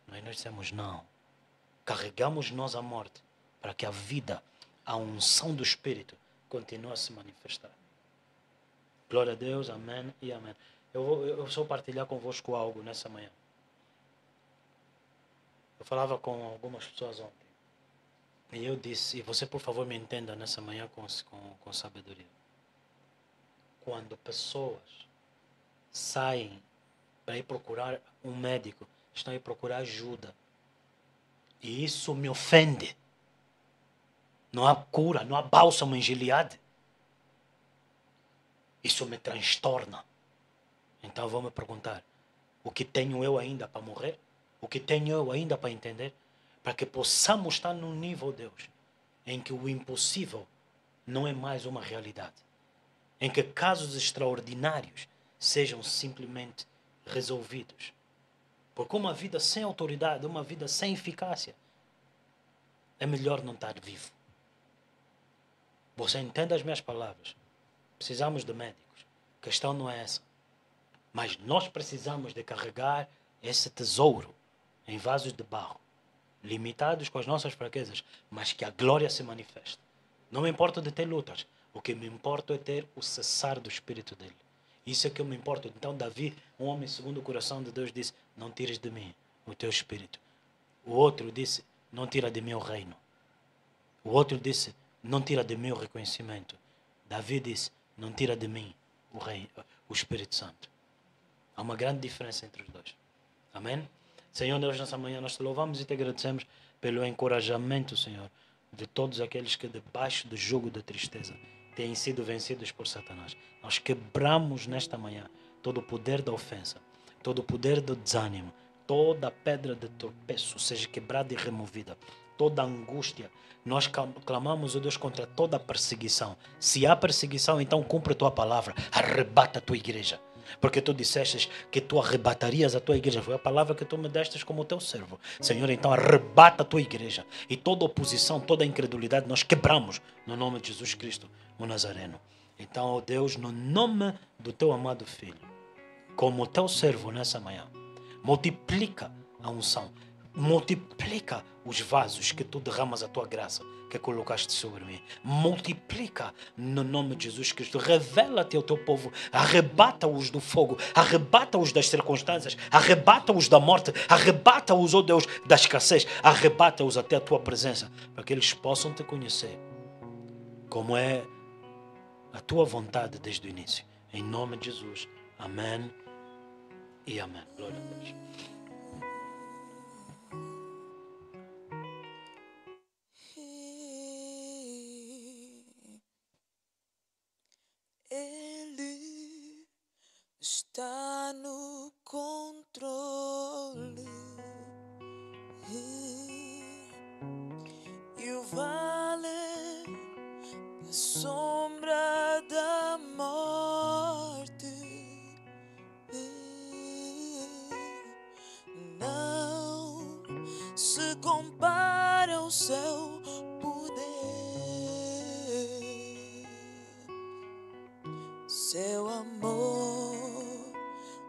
Mas nós dissemos não. Carregamos nós a morte para que a vida, a unção do Espírito continue a se manifestar. Glória a Deus, amém e amém. Eu só partilhar convosco algo nessa manhã. Eu falava com algumas pessoas ontem. E eu disse, e você por favor me entenda nessa manhã com sabedoria. Quando pessoas saem para ir procurar um médico, estão a ir procurar ajuda. E isso me ofende. Não há cura, não há bálsamo em Gileade. Isso me transtorna. Então eu vou me perguntar, o que tenho eu ainda para morrer? O que tenho eu ainda para entender? Para que possamos estar num nível, Deus, em que o impossível não é mais uma realidade. Em que casos extraordinários sejam simplesmente resolvidos. Porque uma vida sem autoridade, uma vida sem eficácia, é melhor não estar vivo. Você entende as minhas palavras? Precisamos de médicos. A questão não é essa. Mas nós precisamos de carregar esse tesouro em vasos de barro, limitados com as nossas fraquezas, mas que a glória se manifeste. Não me importa de ter lutas. O que me importa é ter o cessar do Espírito dele. Isso é que eu me importo. Então Davi, um homem segundo o coração de Deus, disse, não tires de mim o teu Espírito. O outro disse, não tira de mim o reino. O outro disse, não tira de mim o reconhecimento. Davi disse, não tira de mim o Espírito Santo. Há uma grande diferença entre os dois. Amém? Senhor Deus, nessa manhã nós te louvamos e te agradecemos pelo encorajamento, Senhor, de todos aqueles que debaixo do jugo da tristeza têm sido vencidos por Satanás. Nós quebramos nesta manhã todo o poder da ofensa, todo o poder do desânimo, toda a pedra de tropeço seja quebrada e removida, toda a angústia. Nós clamamos, ó Deus, contra toda a perseguição. Se há perseguição, então cumpre a tua palavra, arrebata a tua igreja. Porque tu disseste que tu arrebatarias a tua igreja. Foi a palavra que tu me destes como teu servo. Senhor, então arrebata a tua igreja. E toda oposição, toda incredulidade nós quebramos no nome de Jesus Cristo, o Nazareno. Então, ó Deus, no nome do teu amado Filho, como teu servo nessa manhã, multiplica a unção. Multiplica os vasos que tu derramas a tua graça que colocaste sobre mim. Multiplica no nome de Jesus Cristo. Revela-te ao teu povo. Arrebata-os do fogo. Arrebata-os das circunstâncias. Arrebata-os da morte. Arrebata-os, ó Deus, da escassez. Arrebata-os até a tua presença, para que eles possam te conhecer como é a tua vontade desde o início. Em nome de Jesus. Amém e amém. Glória a Deus. Ele está no controle e o vale da sombra da morte não se compara ao seu poder. Seu amor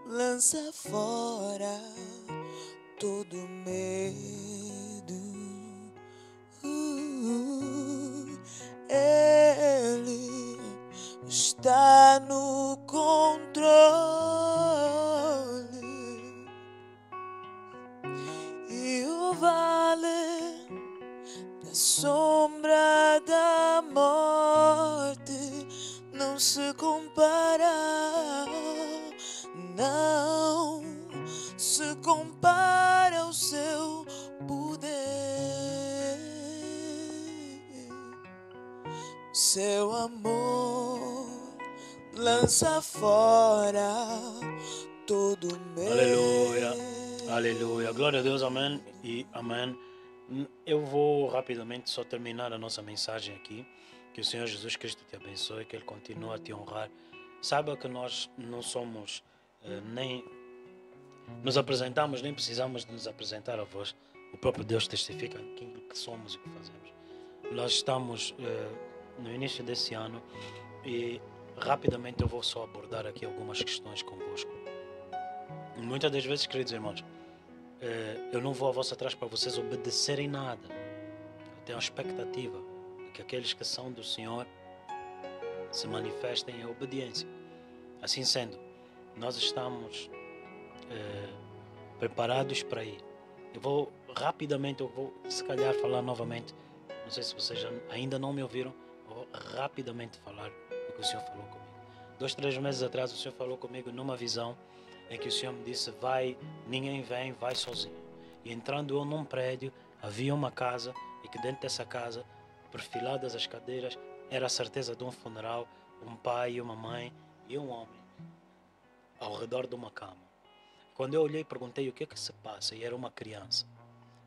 lança fora todo medo. Ele está no controle e o vale da sombra da morte não se compara, não se compara ao seu poder. Seu amor lança fora todo medo. Aleluia, aleluia. Glória a Deus, amém e amém. Eu vou rapidamente só terminar a nossa mensagem aqui. Que o Senhor Jesus Cristo te abençoe, que Ele continue a te honrar. Saiba que nós não somos, nem nos apresentamos, nem precisamos de nos apresentar a vós. O próprio Deus testifica aquilo que somos e que fazemos. Nós estamos no início desse ano e rapidamente eu vou só abordar aqui algumas questões convosco. Muitas das vezes, queridos irmãos, eu não vou a vosso atrás para vocês obedecerem nada. Eu tenho a expectativa de que aqueles que são do Senhor se manifestem em obediência. Assim sendo, nós estamos preparados para ir. Eu vou rapidamente, se calhar falar novamente. Não sei se vocês ainda não me ouviram. Eu vou rapidamente falar o que o Senhor falou comigo. 2, 3 meses atrás o Senhor falou comigo numa visão em que o Senhor me disse: vai, ninguém vem, vai sozinho. E entrando eu num prédio, havia uma casa, e que dentro dessa casa, perfiladas as cadeiras, era a certeza de um funeral, um pai, uma mãe e um homem ao redor de uma cama. Quando eu olhei, perguntei o que é que se passa, e era uma criança.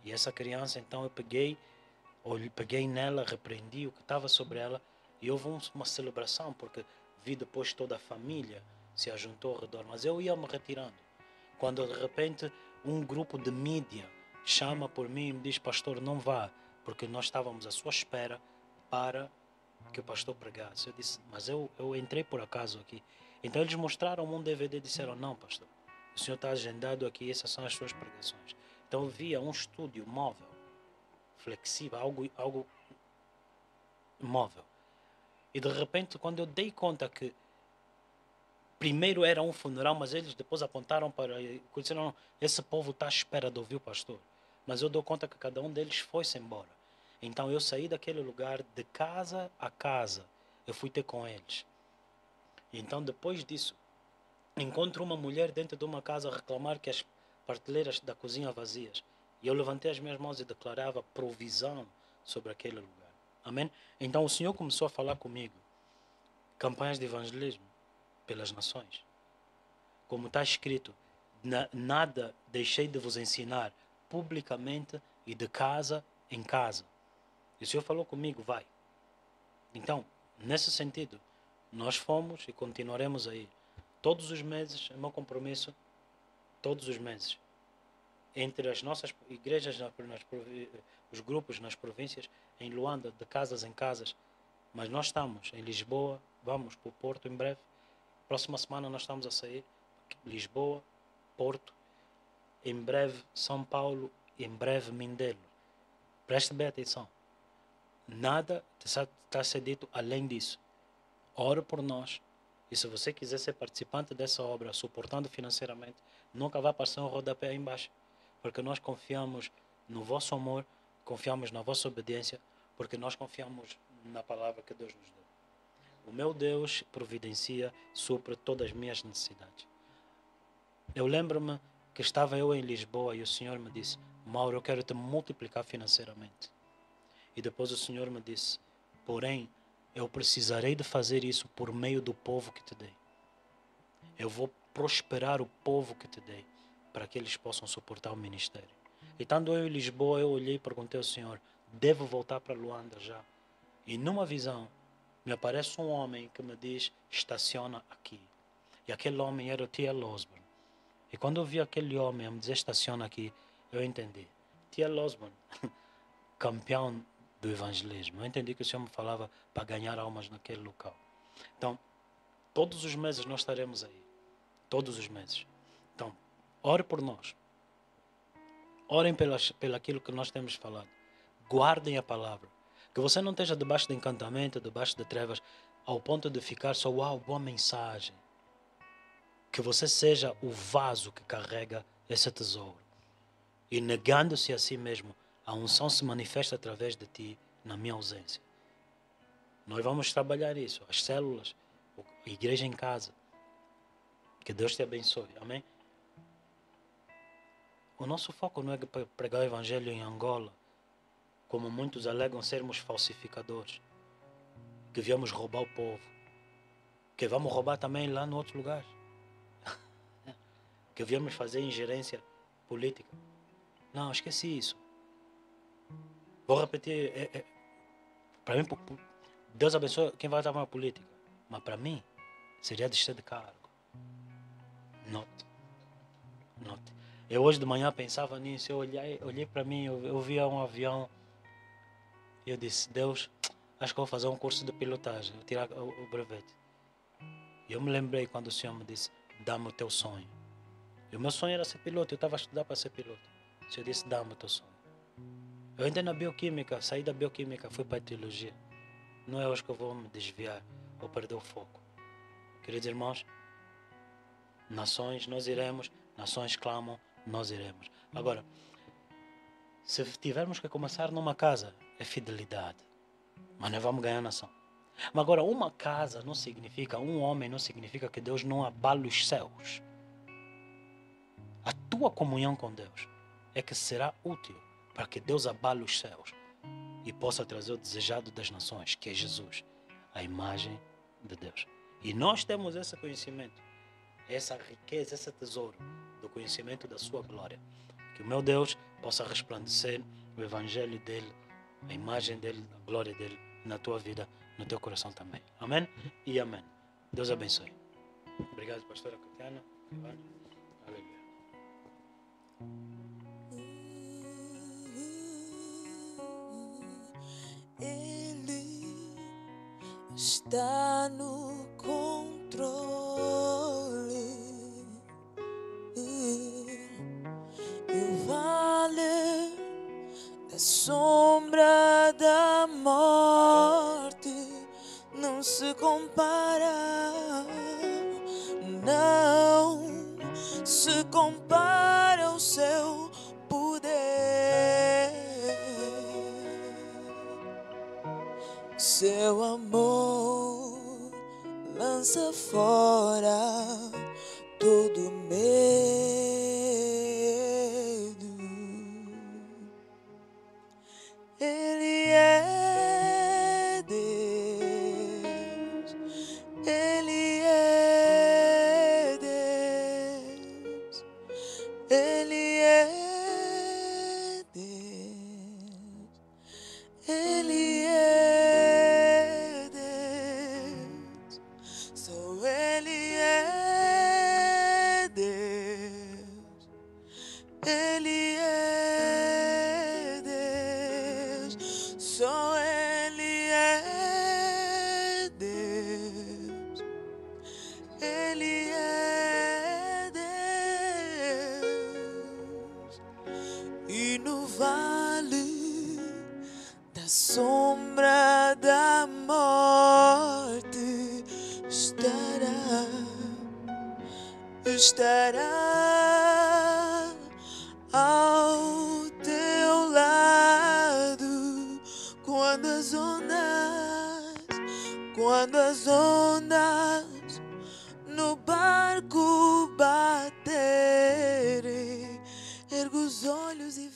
E essa criança, então eu peguei nela, repreendi o que estava sobre ela, e houve uma celebração, porque vi depois toda a família se ajuntou ao redor, mas eu ia me retirando. Quando de repente um grupo de mídia chama por mim e me diz: pastor, não vá, porque nós estávamos à sua espera para que o pastor pregasse. Eu disse: mas eu entrei por acaso aqui. Então eles mostraram um DVD e disseram: não, pastor, o senhor está agendado aqui, essas são as suas pregações. Então eu via um estúdio móvel, flexível, algo móvel. E de repente, quando eu dei conta que primeiro era um funeral, mas eles depois apontaram para... disseram: não, esse povo está à espera de ouvir o pastor. Mas eu dou conta que cada um deles foi-se embora. Então eu saí daquele lugar, de casa a casa, eu fui ter com eles. E então depois disso, encontro uma mulher dentro de uma casa a reclamar que as prateleiras da cozinha vazias. E eu levantei as minhas mãos e declarava provisão sobre aquele lugar. Amém? Então o Senhor começou a falar comigo. Campanhas de evangelismo pelas nações. Como está escrito: nada deixei de vos ensinar publicamente e de casa em casa. E o Senhor falou comigo: vai. Então, nesse sentido, nós fomos e continuaremos a ir. Todos os meses, é meu compromisso, todos os meses, entre as nossas igrejas, os grupos nas províncias, em Luanda, de casas em casas. Mas nós estamos em Lisboa, vamos para o Porto em breve. Próxima semana nós estamos a sair. Lisboa, Porto, em breve São Paulo, em breve Mindelo. Preste bem atenção. Nada está a ser dito além disso. Ore por nós. E se você quiser ser participante dessa obra, suportando financeiramente, nunca vai passar um rodapé aí embaixo. Porque nós confiamos no vosso amor, confiamos na vossa obediência, porque nós confiamos na palavra que Deus nos deu. O meu Deus providencia, supre todas as minhas necessidades. Eu lembro-me que estava eu em Lisboa e o Senhor me disse: Mauro, eu quero te multiplicar financeiramente. E depois o Senhor me disse: porém, eu precisarei de fazer isso por meio do povo que te dei. Eu vou prosperar o povo que te dei, para que eles possam suportar o ministério. E estando eu em Lisboa, eu olhei e perguntei ao Senhor: devo voltar para Luanda já? E numa visão, me aparece um homem que me diz: estaciona aqui. E aquele homem era o T.L. Osborne. E quando eu vi aquele homem a me dizer: estaciona aqui, eu entendi. T.L. Osborne, campeão do evangelismo. Eu entendi que o Senhor me falava para ganhar almas naquele local. Então, todos os meses nós estaremos aí. Todos os meses. Então, ore por nós. Orem pelaquilo que nós temos falado. Guardem a palavra. Que você não esteja debaixo de encantamento, debaixo de trevas, ao ponto de ficar só: uau, boa mensagem. Que você seja o vaso que carrega esse tesouro. E negando-se a si mesmo, a unção se manifesta através de ti na minha ausência. Nós vamos trabalhar isso. As células, a igreja em casa. Que Deus te abençoe. Amém? O nosso foco não é pregar o evangelho em Angola, como muitos alegam sermos falsificadores, que viemos roubar o povo, que vamos roubar também lá no outro lugar, que viemos fazer ingerência política. Não, esqueci isso. Vou repetir. Para mim, Deus abençoe quem vai estar na política, mas para mim seria descer de cargo. Note. Eu hoje de manhã pensava nisso. Eu olhei para mim, eu via um avião. E eu disse: Deus, acho que vou fazer um curso de pilotagem, vou tirar o brevete. E eu me lembrei quando o Senhor me disse: dá-me o teu sonho. E o meu sonho era ser piloto. Eu estava a estudar para ser piloto. Eu disse, dá-me o teu sonho. Eu entrei na bioquímica, saí da bioquímica, fui para a teologia. Não é hoje que eu vou me desviar ou perder o foco. Queridos irmãos, nações nós iremos, nações clamam, nós iremos. Agora, se tivermos que começar numa casa, é fidelidade. Mas nós vamos ganhar a nação. Mas agora, uma casa não significa, um homem não significa que Deus não abale os céus. A tua comunhão com Deus é que será útil para que Deus abale os céus e possa trazer o desejado das nações, que é Jesus, a imagem de Deus. E nós temos esse conhecimento, essa riqueza, esse tesouro do conhecimento da sua glória. Que o meu Deus possa resplandecer o evangelho dele, a imagem dele, a glória dele na tua vida, no teu coração também. Amém? E amém. Deus abençoe. Obrigado, pastora Catiana. Aleluia. Ele está no controle. E o vale da sombra da morte não se compara, não se compara ao seu poder. Seu amor lança fora todo medo. Ele é Deus, Ele é Deus, Ele é Deus, Ele é Deus, só Ele é Deus, Ele é Deus, só Ele é Deus, Ele é Deus. E no vale da sombra da morte estará ao teu lado quando as ondas no barco baterem. Erga os olhos e